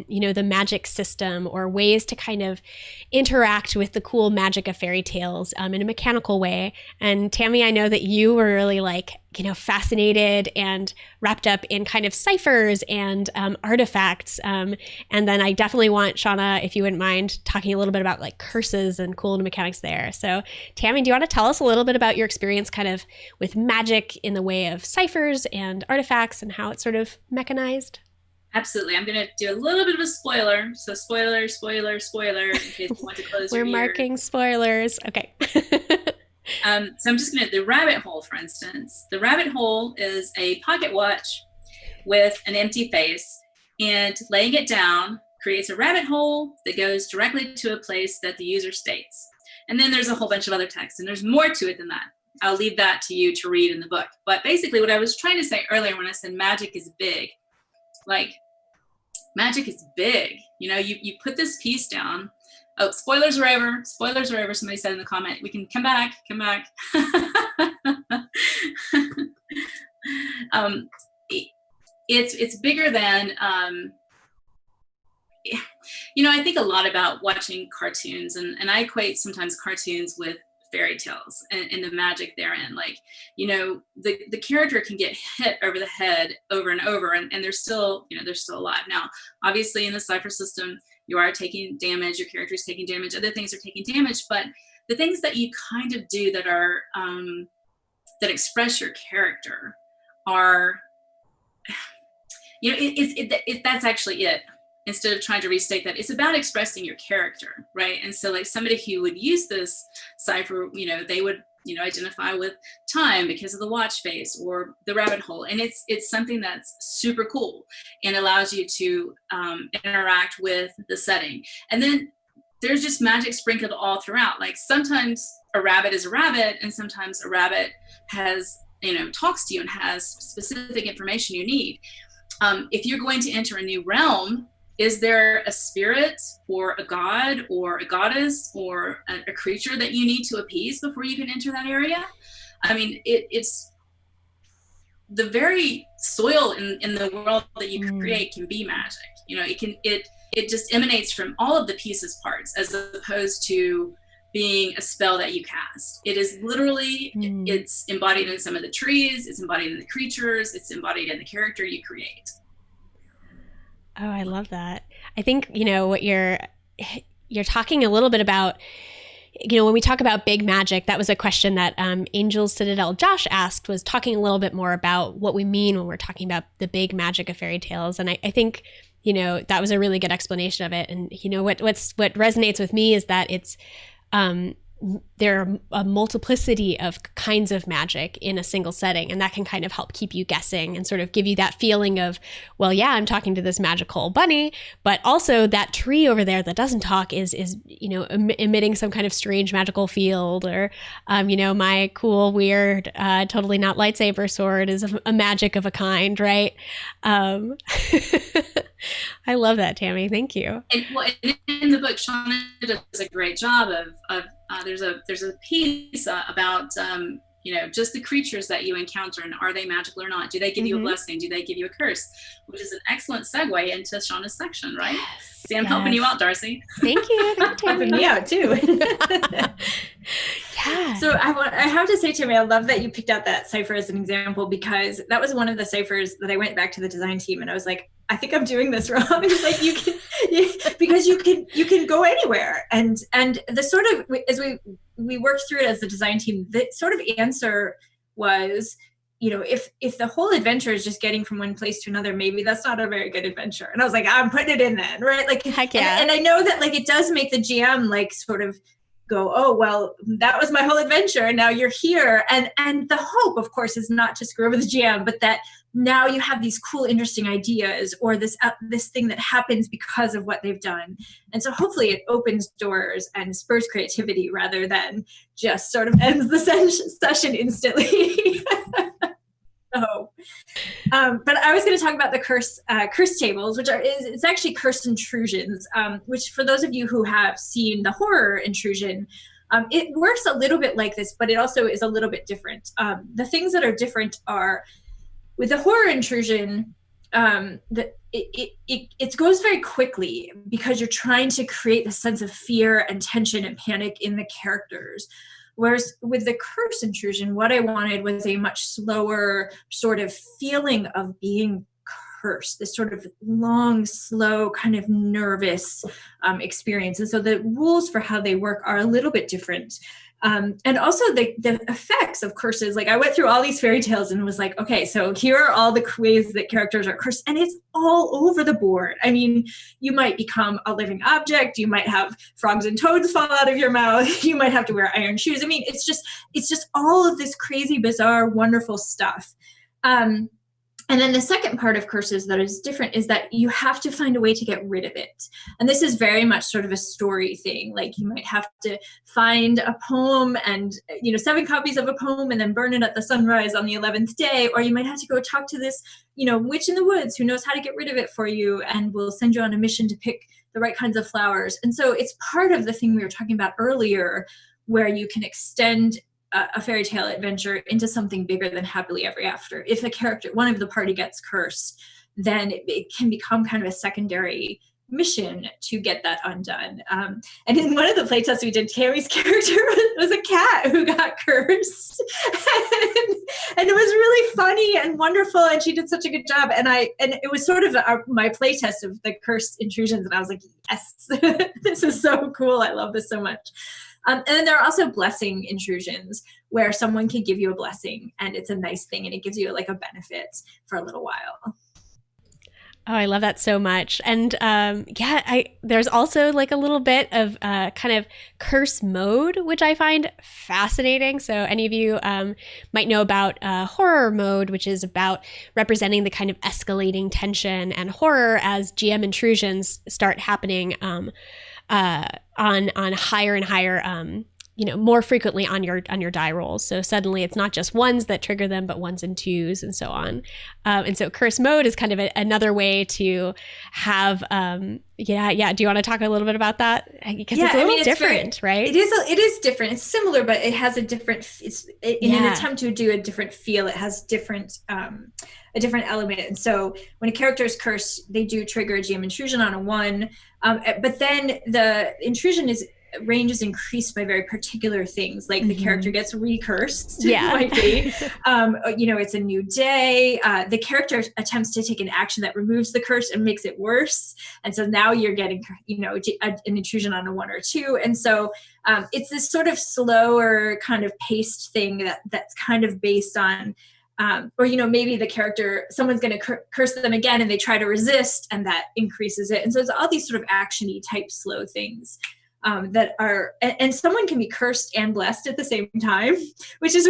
you know, the magic system, or ways to kind of interact with the cool magic of fairy tales in a mechanical way. And Tammie, I know that you were really like, you know, fascinated and wrapped up in kind of ciphers and artifacts. And then I definitely want Shanna, if you wouldn't mind, talking a little bit about like curses and cool mechanics there. So Tammie, do you want to tell us a little bit about your experience kind of with magic in the way of ciphers and artifacts, and how it's sort of mechanized? Absolutely. I'm going to do a little bit of a spoiler. So spoiler, in case you want to close your We're marking spoilers. Okay. So I'm just going to, the rabbit hole, for instance. The rabbit hole is a pocket watch with an empty face, and laying it down creates a rabbit hole that goes directly to a place that the user states. And then there's a whole bunch of other text, and there's more to it than that. I'll leave that to you to read in the book. But basically what I was trying to say earlier when I said magic is big, like, magic is big. You know, you put this piece down. Oh, spoilers are over. Somebody said in the comment, we can come back. It's bigger than, you know, I think a lot about watching cartoons, and I equate sometimes cartoons with fairy tales and the magic therein. Like, you know, the character can get hit over the head over and over, and they're still, you know, they're still alive. Now, obviously in the cipher system, you are taking damage, your character is taking damage, other things are taking damage, but the things that you kind of do that are, that express your character are, you know, that's actually it. Instead of trying to restate that, it's about expressing your character, right? And so like somebody who would use this cipher, you know, they would, you know, identify with time because of the watch face or the rabbit hole. And it's something that's super cool and allows you to interact with the setting. And then there's just magic sprinkled all throughout. Like sometimes a rabbit is a rabbit, and sometimes a rabbit has, you know, talks to you and has specific information you need. If you're going to enter a new realm, is there a spirit or a god or a goddess or a creature that you need to appease before you can enter that area? I mean, it's the very soil in the world that you create can be magic. You know, it just emanates from all of the pieces parts, as opposed to being a spell that you cast. It is literally, it's embodied in some of the trees, it's embodied in the creatures, it's embodied in the character you create. Oh, I love that. I think, you know, what you're talking a little bit about, you know, when we talk about big magic, that was a question that Angel Citadel Josh asked, was talking a little bit more about what we mean when we're talking about the big magic of fairy tales. And I think, you know, that was a really good explanation of it. And, you know, what resonates with me is that it's there are a multiplicity of kinds of magic in a single setting, and that can kind of help keep you guessing and sort of give you that feeling of, well, yeah, I'm talking to this magical bunny, but also that tree over there that doesn't talk is emitting some kind of strange magical field, or my cool, weird, totally not lightsaber sword is a magic of a kind, right? I love that, Tammie. Thank you. And in the book, Shanna does a great job of there's a piece about just the creatures that you encounter, and are they magical or not? Do they give you a blessing? Do they give you a curse? Which is an excellent segue into Shanna's section, right? Yes, See, I'm helping you out, Darcy. Thank you. Helping me out too. Yeah. So I have to say, Tammie, I love that you picked out that cipher as an example, because that was one of the ciphers that I went back to the design team and I was like, I think I'm doing this wrong. Like because you can go anywhere, and the sort of, as we worked through it as the design team, the sort of answer was, if the whole adventure is just getting from one place to another, maybe that's not a very good adventure. And I was like, I'm putting it in then, right? Like, heck yeah. And I know that like it does make the GM like sort of go, oh, well, that was my whole adventure and now you're here. And the hope, of course, is not to screw over the GM, but that now you have these cool, interesting ideas, or this thing that happens because of what they've done. And so hopefully it opens doors and spurs creativity rather than just sort of ends the session instantly. But I was going to talk about the curse tables, which it's actually curse intrusions, which for those of you who have seen the horror intrusion, it works a little bit like this, but it also is a little bit different. The things that are different are, with the horror intrusion, it goes very quickly because you're trying to create the sense of fear and tension and panic in the characters. Whereas with the curse intrusion, what I wanted was a much slower sort of feeling of being cursed, this sort of long, slow, kind of nervous experience. And so the rules for how they work are a little bit different. And also the effects of curses, like I went through all these fairy tales and was like, okay, so here are all the ways that characters are cursed, and it's all over the board. I mean, you might become a living object, you might have frogs and toads fall out of your mouth, you might have to wear iron shoes. I mean, it's just all of this crazy, bizarre, wonderful stuff. And then the second part of curses that is different is that you have to find a way to get rid of it. And this is very much sort of a story thing. Like you might have to find a poem and, 7 copies of a poem and then burn it at the sunrise on the 11th day. Or you might have to go talk to this, witch in the woods who knows how to get rid of it for you and will send you on a mission to pick the right kinds of flowers. And so it's part of the thing we were talking about earlier, where you can extend a fairy tale adventure into something bigger than happily ever after. If a character, one of the party gets cursed, then it can become kind of a secondary mission to get that undone. And in one of the playtests we did, Tammie's character was a cat who got cursed. And it was really funny and wonderful, and she did such a good job. And it was sort of my playtest of the cursed intrusions, and I was like, yes, this is so cool. I love this so much. And then there are also blessing intrusions where someone can give you a blessing and it's a nice thing and it gives you like a benefit for a little while. Oh, I love that so much. And there's also like a little bit of kind of curse mode, which I find fascinating. So any of you might know about horror mode, which is about representing the kind of escalating tension and horror as GM intrusions start happening on higher and higher, more frequently on your die rolls. So suddenly it's not just ones that trigger them, but ones and twos and so on. And so curse mode is kind of another way to have, Do you want to talk a little bit about that? Because it's a little different, right? It is different. It's similar, but it has a different, an attempt to do a different feel. It has a different element. And so when a character is cursed, they do trigger a GM intrusion on a 1. But then the intrusion range is increased by very particular things, like the character gets recursed. Might be. It's a new day. The character attempts to take an action that removes the curse and makes it worse. And so now you're getting, an intrusion on a 1 or 2. And so it's this sort of slower kind of paced thing that's kind of based on, maybe the character, someone's going to curse them again and they try to resist and that increases it. And so it's all these sort of action-y type slow things. that are, and someone can be cursed and blessed at the same time, which is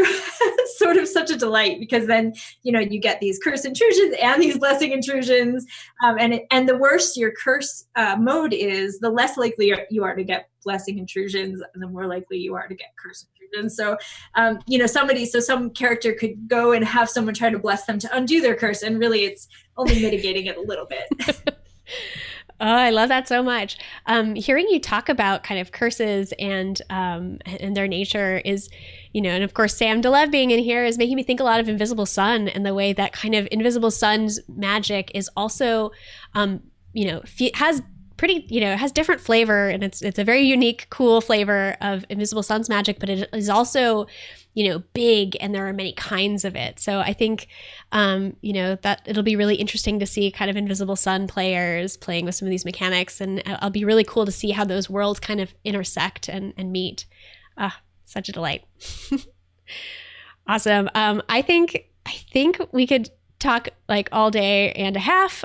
sort of such a delight, because then, you get these curse intrusions and these blessing intrusions. And the worse your curse mode is, the less likely you are to get blessing intrusions, and the more likely you are to get curse intrusions. So, some character could go and have someone try to bless them to undo their curse, and really it's only mitigating it a little bit. Oh, I love that so much. Hearing you talk about kind of curses and their nature is, and of course, Sam DeLev being in here is making me think a lot of Invisible Sun, and the way that kind of Invisible Sun's magic is also, has pretty, has different flavor, and it's a very unique, cool flavor of Invisible Sun's magic, but it is also, big, and there are many kinds of it. So I think, that it'll be really interesting to see kind of Invisible Sun players playing with some of these mechanics, and it'll be really cool to see how those worlds kind of intersect and meet. Such a delight. Awesome. I think we could talk like all day and a half,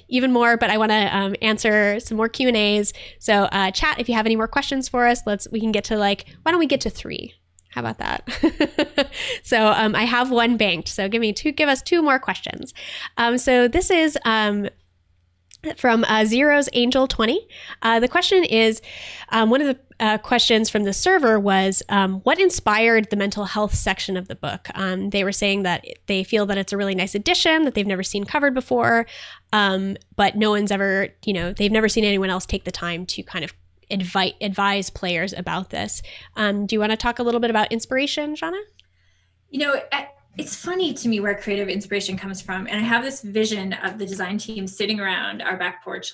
even more, but I want to answer some more Q&As. So chat, if you have any more questions for us, we can get to why don't we get to 3? How about that? So I have one banked. So give us 2 more questions. So this is from Zero's Angel 20. The question is, one of the questions from the server was, what inspired the mental health section of the book? They were saying that they feel that it's a really nice addition that they've never seen covered before, but no one's ever, they've never seen anyone else take the time to kind of advise players about this. Do you want to talk a little bit about inspiration, Shanna? It's funny to me where creative inspiration comes from. And I have this vision of the design team sitting around our back porch,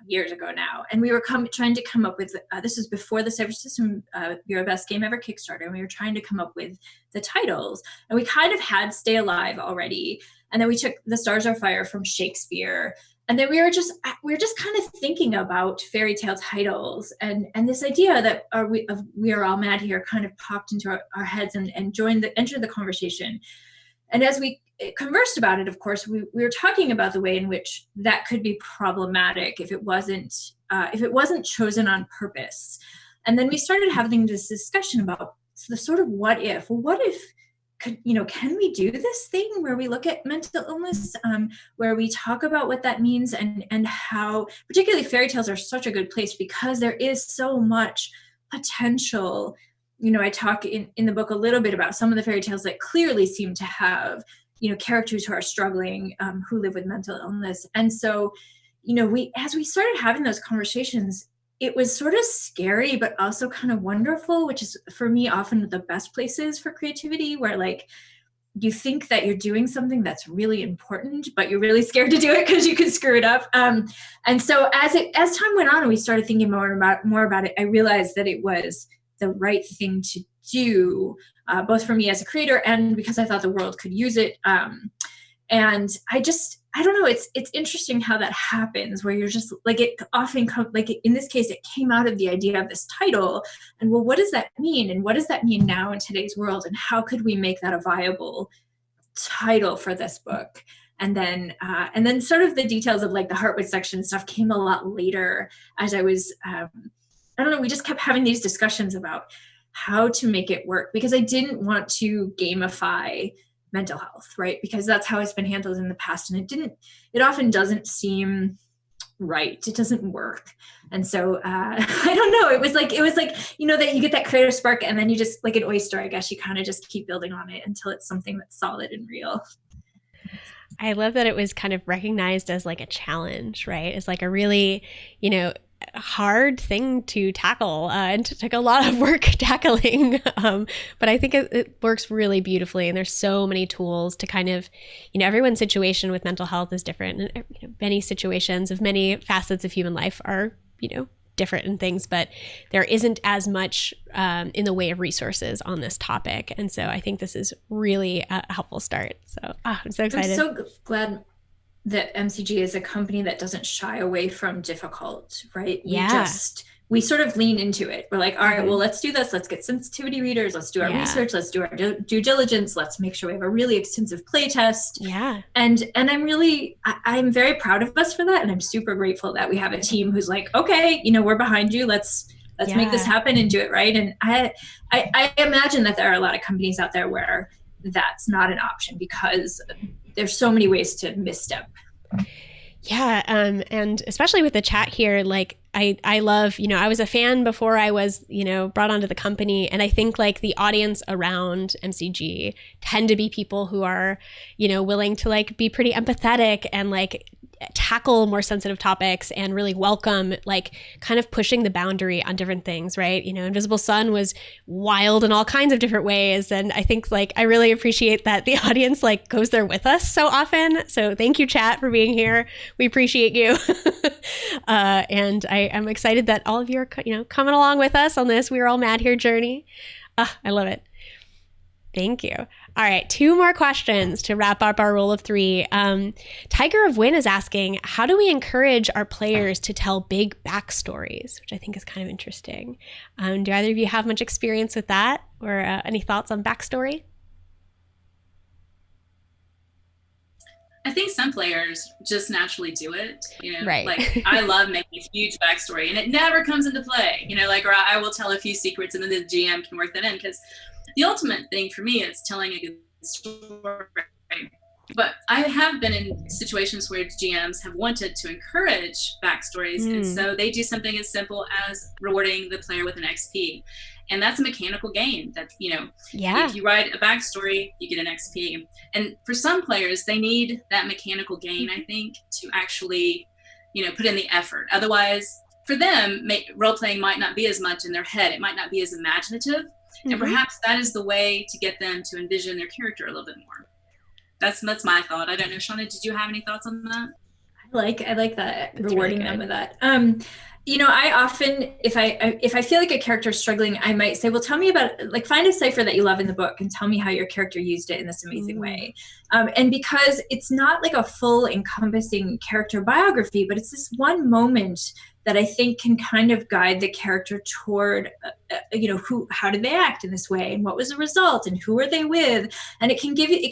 years ago now. And we were trying to come up with, this was before the Cyber System Bureau Best Game Ever Kickstarter. And we were trying to come up with the titles. And we kind of had Stay Alive already. And then we took The Stars Are Fire from Shakespeare. And then we were just kind of thinking about fairy tale titles, and this idea that we are all mad here kind of popped into our heads and entered the conversation. And as we conversed about it, of course, we were talking about the way in which that could be problematic if it wasn't chosen on purpose. And then we started having this discussion about the sort of what if. Well, what if? Can we do this thing where we look at mental illness, where we talk about what that means, and how particularly fairy tales are such a good place because there is so much potential. I talk in the book a little bit about some of the fairy tales that clearly seem to have, characters who are struggling, who live with mental illness. And so, as we started having those conversations, it was sort of scary, but also kind of wonderful, which is for me often the best places for creativity, where you think that you're doing something that's really important, but you're really scared to do it because you could screw it up. And so as time went on and we started thinking more about it, I realized that it was the right thing to do, both for me as a creator and because I thought the world could use it. And I don't know, it's interesting how that happens, where you're just it often comes, in this case, it came out of the idea of this title, and well, what does that mean? And what does that mean now in today's world? And how could we make that a viable title for this book? And then sort of the details of the Heartwood section stuff came a lot later as I was, I don't know, we just kept having these discussions about how to make it work, because I didn't want to gamify mental health, right? Because that's how it's been handled in the past. And it often doesn't seem right. It doesn't work. And so, I don't know, it was like, that you get that creative spark, and then you just, like an oyster, I guess, you kind of just keep building on it until it's something that's solid and real. I love that it was kind of recognized as a challenge, right? It's a really, hard thing to tackle, and it took a lot of work tackling. But I think it works really beautifully, and there's so many tools to kind of, everyone's situation with mental health is different, and many situations of many facets of human life are, different in things, but there isn't as much in the way of resources on this topic. And so I think this is really a helpful start. So I'm so excited. I'm so glad that MCG is a company that doesn't shy away from difficult, right? Yeah. We sort of lean into it. We're like, all right, well, let's do this. Let's get sensitivity readers. Let's do our research. Let's do our due diligence. Let's make sure we have a really extensive play test. Yeah. And I'm very proud of us for that. And I'm super grateful that we have a team who's like, okay, we're behind you. Let's Let's make this happen and do it right. And I imagine that there are a lot of companies out there where that's not an option because there's so many ways to misstep. Yeah. And especially with the chat here, like I love, I was a fan before I was, brought onto the company. And I think like the audience around MCG tend to be people who are, willing to like be pretty empathetic and like tackle more sensitive topics and really welcome like kind of pushing the boundary on different things, right? Invisible Sun was wild in all kinds of different ways. And I think like I really appreciate that the audience like goes there with us so often. So thank you, chat, for being here. We appreciate you. And I am excited that all of you are, coming along with us on this We're All Mad Here journey. I love it. Thank you. All right, 2 more questions to wrap up our rule of 3. Tiger of Win is asking, how do we encourage our players to tell big backstories, which I think is kind of interesting. Do either of you have much experience with that or any thoughts on backstory? I think some players just naturally do it, right. Like I love making a huge backstory and it never comes into play, or I will tell a few secrets and then the GM can work that in, because the ultimate thing for me is telling a good story. But I have been in situations where GMs have wanted to encourage backstories, and so they do something as simple as rewarding the player with an XP. And that's a mechanical gain that, if you write a backstory, you get an XP. And for some players, they need that mechanical gain, I think, to actually, put in the effort. Otherwise, for them, role-playing might not be as much in their head. It might not be as imaginative. And perhaps that is the way to get them to envision their character a little bit more. That's my thought. I don't know, Shanna, did you have any thoughts on that? I like that, that's rewarding really them with that. I often, if I feel like a character is struggling, I might say, well, tell me about, like, find a cipher that you love in the book and tell me how your character used it in this amazing way. And because it's not like a full encompassing character biography, but it's this one moment that I think can kind of guide the character toward, how did they act in this way and what was the result and who were they with? And it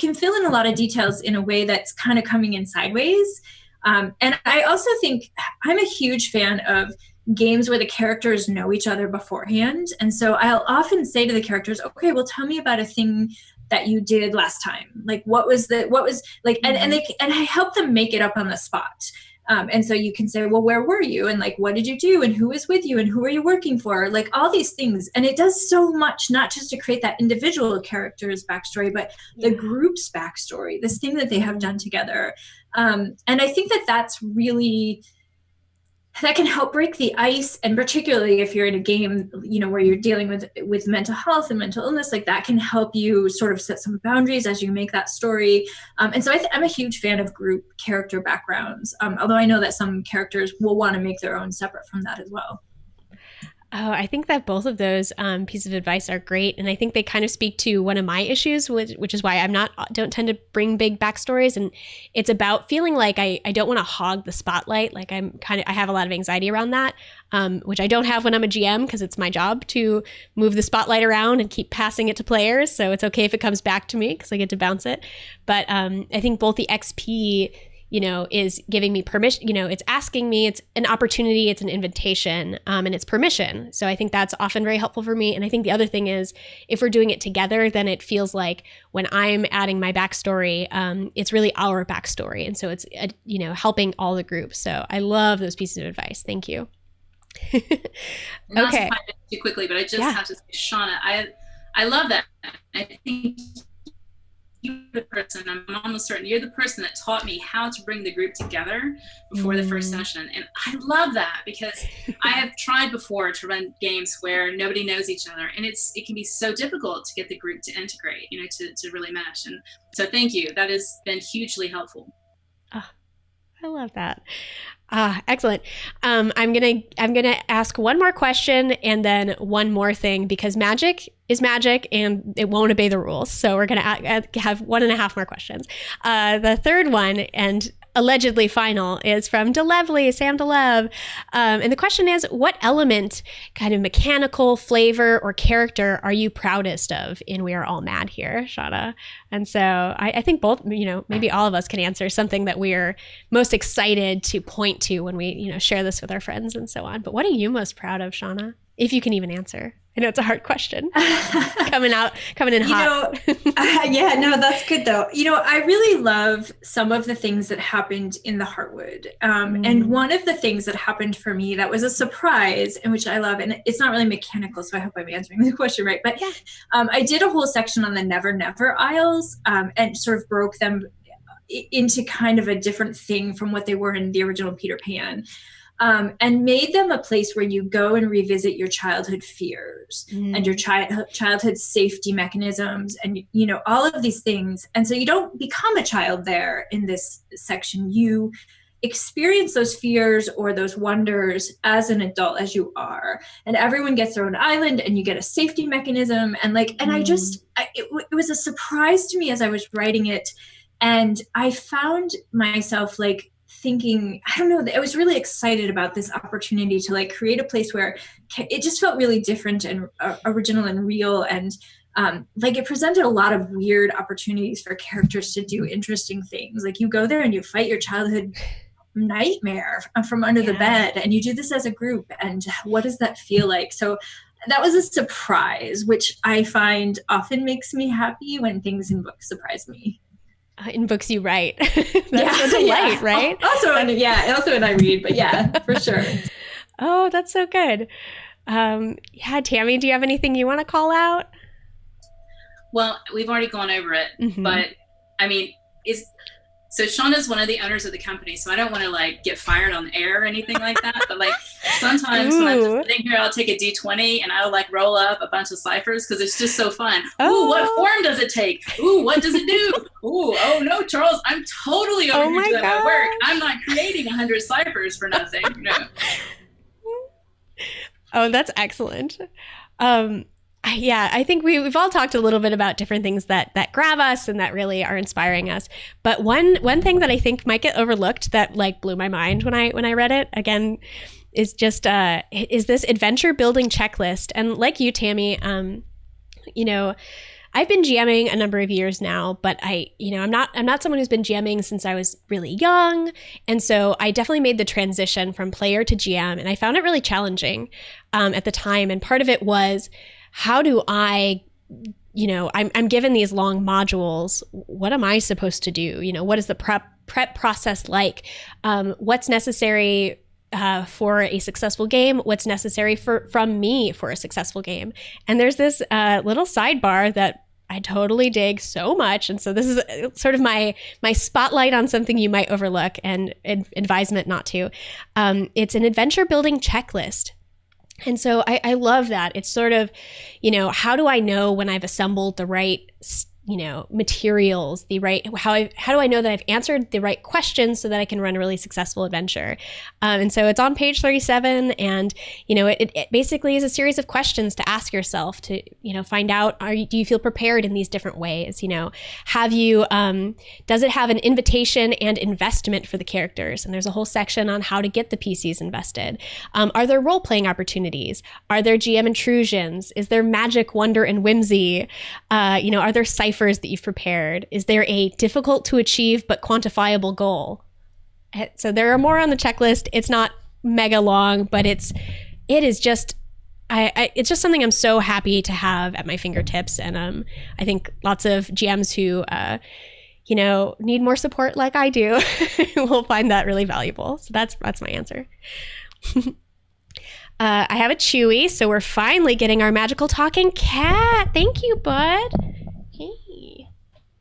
can fill in a lot of details in a way that's kind of coming in sideways. And I also think I'm a huge fan of games where the characters know each other beforehand. And so I'll often say to the characters, okay, well, tell me about a thing that you did last time. Like, what was like, and I help them make it up on the spot. And so you can say, well, where were you? And like, what did you do? And who was with you? And who are you working for? Like all these things. And it does so much, not just to create that individual character's backstory, but the group's backstory, this thing that they have done together. And I think that that's really, that can help break the ice. And particularly if you're in a game, where you're dealing with mental health and mental illness, like that can help you sort of set some boundaries as you make that story. And so I'm a huge fan of group character backgrounds, although I know that some characters will want to make their own separate from that as well. Oh, I think that both of those pieces of advice are great. And I think they kind of speak to one of my issues, which is why don't tend to bring big backstories. And it's about feeling like I don't want to hog the spotlight. Like I have a lot of anxiety around that, which I don't have when I'm a GM because it's my job to move the spotlight around and keep passing it to players. So it's okay if it comes back to me because I get to bounce it. But I think both the XP is giving me permission, it's asking me, it's an opportunity, it's an invitation, and it's permission. So I think that's often very helpful for me. And I think the other thing is if we're doing it together, then it feels like when I'm adding my backstory, it's really our backstory. And so it's, helping all the groups. So I love those pieces of advice. Thank you. Not to find it too quickly, but I just have to say, Shanna, I love that. I think you're the person, I'm almost certain you're the person that taught me how to bring the group together before the first session. And I love that because I have tried before to run games where nobody knows each other, and it can be so difficult to get the group to integrate, to really mesh. And so thank you. That has been hugely helpful. Oh, I love that. Excellent. I'm gonna ask one more question and then one more thing because magic is magic and it won't obey the rules. So we're gonna have 1.5 more questions. The third one and allegedly final is from Sam DeLev. And the question is, what element, kind of mechanical, flavor, or character are you proudest of in We Are All Mad Here, Shanna? And so I think both, maybe all of us can answer something that we're most excited to point to when we, share this with our friends and so on. But what are you most proud of, Shanna? If you can even answer. I know it's a hard question. coming in hot. Yeah, no, that's good though. I really love some of the things that happened in the Heartwood. And one of the things that happened for me that was a surprise, and which I love, and it's not really mechanical, so I hope I'm answering the question right. But I did a whole section on the Never Never Isles, and sort of broke them into kind of a different thing from what they were in the original Peter Pan. And made them a place where you go and revisit your childhood fears and your childhood safety mechanisms and, all of these things. And so you don't become a child there in this section. You experience those fears or those wonders as an adult, as you are. And everyone gets their own island and you get a safety mechanism. And it was a surprise to me as I was writing it. And I found myself thinking, I don't know, I was really excited about this opportunity to create a place where it just felt really different and original and real. And it presented a lot of weird opportunities for characters to do interesting things. You go there and you fight your childhood nightmare from under the bed, and you do this as a group. And what does that feel like? So that was a surprise, which I find often makes me happy when things in books surprise me. In books you write. That's a delight, right? Also when I read, but for sure. Oh, that's so good. Tammie, do you have anything you want to call out? Well, we've already gone over it, but I mean, so Shanna's one of the owners of the company, so I don't want to get fired on air or anything like that. But sometimes when I'm just sitting here, I'll take a D20 and I'll roll up a bunch of ciphers because it's just so fun. Ooh, what form does it take? Ooh, what does it do? Ooh, oh no, Charles, I'm totally over here doing my work. I'm not creating 100 ciphers for nothing. No. Oh, that's excellent. I think we've all talked a little bit about different things that grab us and that really are inspiring us. But one thing that I think might get overlooked that blew my mind when I read it again is just is this adventure building checklist. And like you, Tammie, I've been GMing a number of years now, but I'm not someone who's been GMing since I was really young. And so I definitely made the transition from player to GM, and I found it really challenging at the time. And part of it was, how do I'm given these long modules. What am I supposed to do? What is the prep process like? What's necessary for a successful game? What's necessary from me for a successful game? And there's this little sidebar that I totally dig so much. And so this is sort of my spotlight on something you might overlook and advisement not to. It's an adventure building checklist. And so I love that. It's sort of, how do I know when I've assembled the right, materials, how do I know that I've answered the right questions so that I can run a really successful adventure? And so it's on page 37, and, it basically is a series of questions to ask yourself to, find out, do you feel prepared in these different ways? Have you, does it have an invitation and investment for the characters? And there's a whole section on how to get the PCs invested. Are there role-playing opportunities? Are there GM intrusions? Is there magic, wonder, and whimsy? Are there ciphers that you've prepared? Is there a difficult to achieve but quantifiable goal? So there are more on the checklist. It's not mega long, but it is just it's just something I'm so happy to have at my fingertips. And I think lots of GMs who need more support like I do will find that really valuable. So that's my answer. I have a Chewie, so we're finally getting our magical talking cat. Thank you, bud. Hey.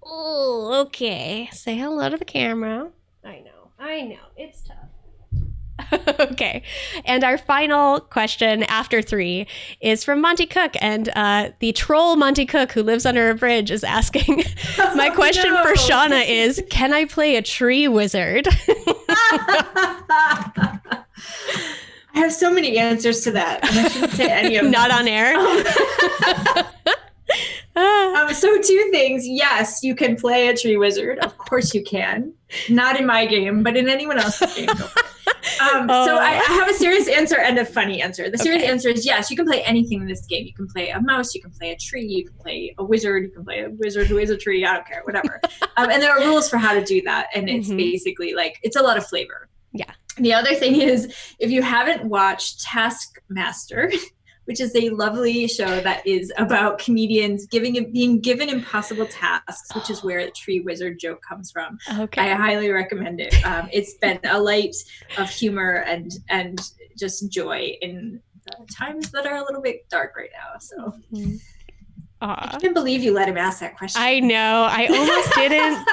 Oh, okay. Say hello to the camera. I know. It's tough. Okay. And our final question after 3 is from Monte Cook. And the troll Monte Cook, who lives under a bridge, is asking, my question for Shanna is, can I play a tree wizard? I have so many answers to that, and I shouldn't say any of them. Not on air? So 2 things. Yes, you can play a tree wizard. Of course you can. Not in my game, but in anyone else's game. So I have a serious answer and a funny answer. The serious answer is yes, you can play anything in this game. You can play a mouse, you can play a tree, you can play a wizard, you can play a wizard who is a tree. I don't care, whatever. And there are rules for how to do that. And it's basically it's a lot of flavor. Yeah. The other thing is, if you haven't watched Taskmaster which is a lovely show that is about comedians being given impossible tasks, which is where the tree wizard joke comes from. Okay. I highly recommend it. It's been a light of humor and just joy in times that are a little bit dark right now. So I can't believe you let him ask that question. I know. I almost didn't,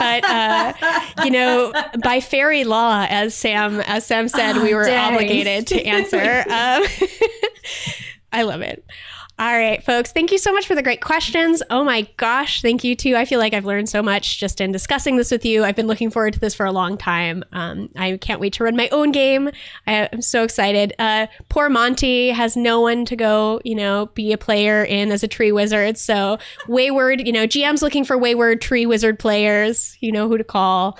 but by fairy law, as Sam said, we were obligated to answer. I love it. All right, folks. Thank you so much for the great questions. Oh my gosh. Thank you too. I feel like I've learned so much just in discussing this with you. I've been looking forward to this for a long time. I can't wait to run my own game. I'm so excited. Poor Monte has no one to go, be a player in as a tree wizard. So wayward, GM's looking for wayward tree wizard players. You know who to call.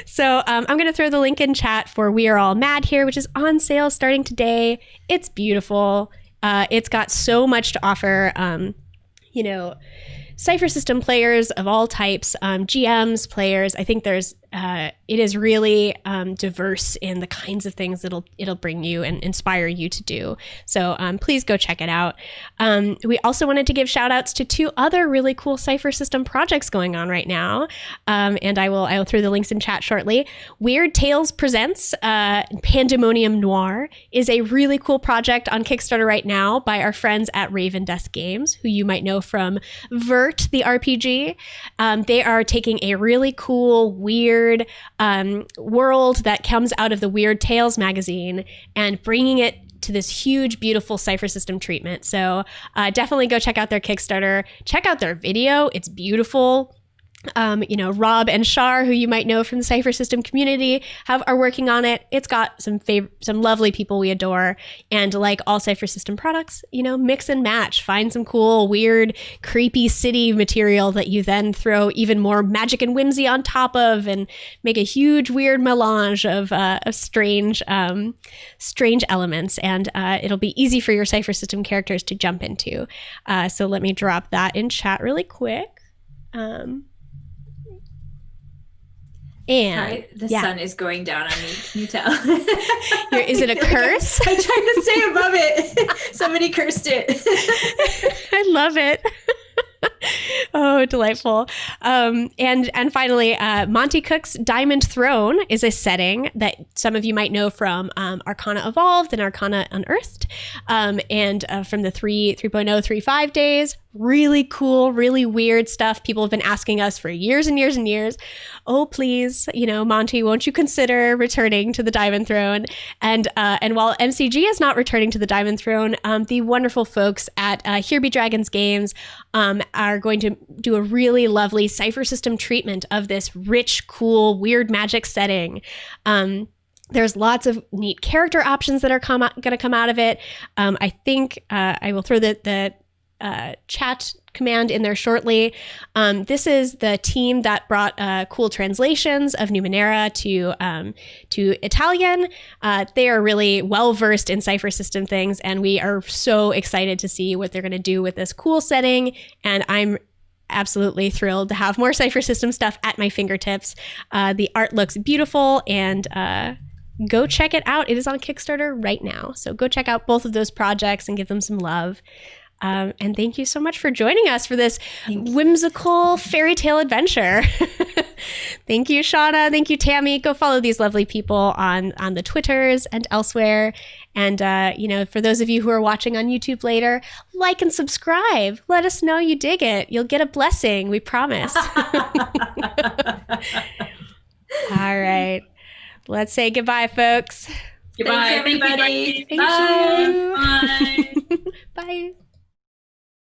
So I'm going to throw the link in chat for We Are All Mad Here, which is on sale starting today. It's beautiful. It's got so much to offer, Cypher System players of all types, GMs, players. I think it is really diverse in the kinds of things it'll bring you and inspire you to do. So please go check it out. We also wanted to give shout outs to 2 other really cool Cypher System projects going on right now. And I will throw the links in chat shortly. Weird Tales Presents Pandemonium Noir is a really cool project on Kickstarter right now by our friends at Raven Desk Games, who you might know from Vert, the RPG. They are taking a really cool, weird world that comes out of the Weird Tales magazine and bringing it to this huge, beautiful Cypher System treatment. So definitely go check out their Kickstarter. Check out their video. It's beautiful. Rob and Shar, who you might know from the Cypher System community, are working on it. It's got some lovely people we adore. And like all Cypher System products, mix and match. Find some cool, weird, creepy city material that you then throw even more magic and whimsy on top of and make a huge, weird melange of strange elements. And it'll be easy for your Cypher System characters to jump into. So let me drop that in chat really quick. And sorry, the sun is going down on me. Can you tell? Is it a curse? I tried to stay above it. Somebody cursed it. I love it. Oh, delightful. And finally, Monte Cook's Diamond Throne is a setting that some of you might know from Arcana Evolved and Arcana Unearthed, and from the 3.0, 3.5 days. Really cool, really weird stuff. People have been asking us for years and years and years. Oh, please, Monte, won't you consider returning to the Diamond Throne? And while MCG is not returning to the Diamond Throne, the wonderful folks at Here Be Dragons Games are going to do a really lovely Cypher System treatment of this rich, cool, weird magic setting. There's lots of neat character options that are going to come out of it. I think I will throw the chat command in there shortly. This is the team that brought cool translations of Numenera to Italian. They are really well versed in Cypher System things, and we are so excited to see what they're going to do with this cool setting. And I'm absolutely thrilled to have more Cypher System stuff at my fingertips. The art looks beautiful, and go check it out. It is on Kickstarter right now, so go check out both of those projects and give them some love. And thank you so much for joining us for this whimsical fairy tale adventure. Thank you, Shanna. Thank you, Tammie. Go follow these lovely people on the Twitters and elsewhere. And, for those of you who are watching on YouTube later, like and subscribe. Let us know you dig it. You'll get a blessing. We promise. All right. Let's say goodbye, folks. Goodbye, Thanks, everybody. Bye. Bye. Bye.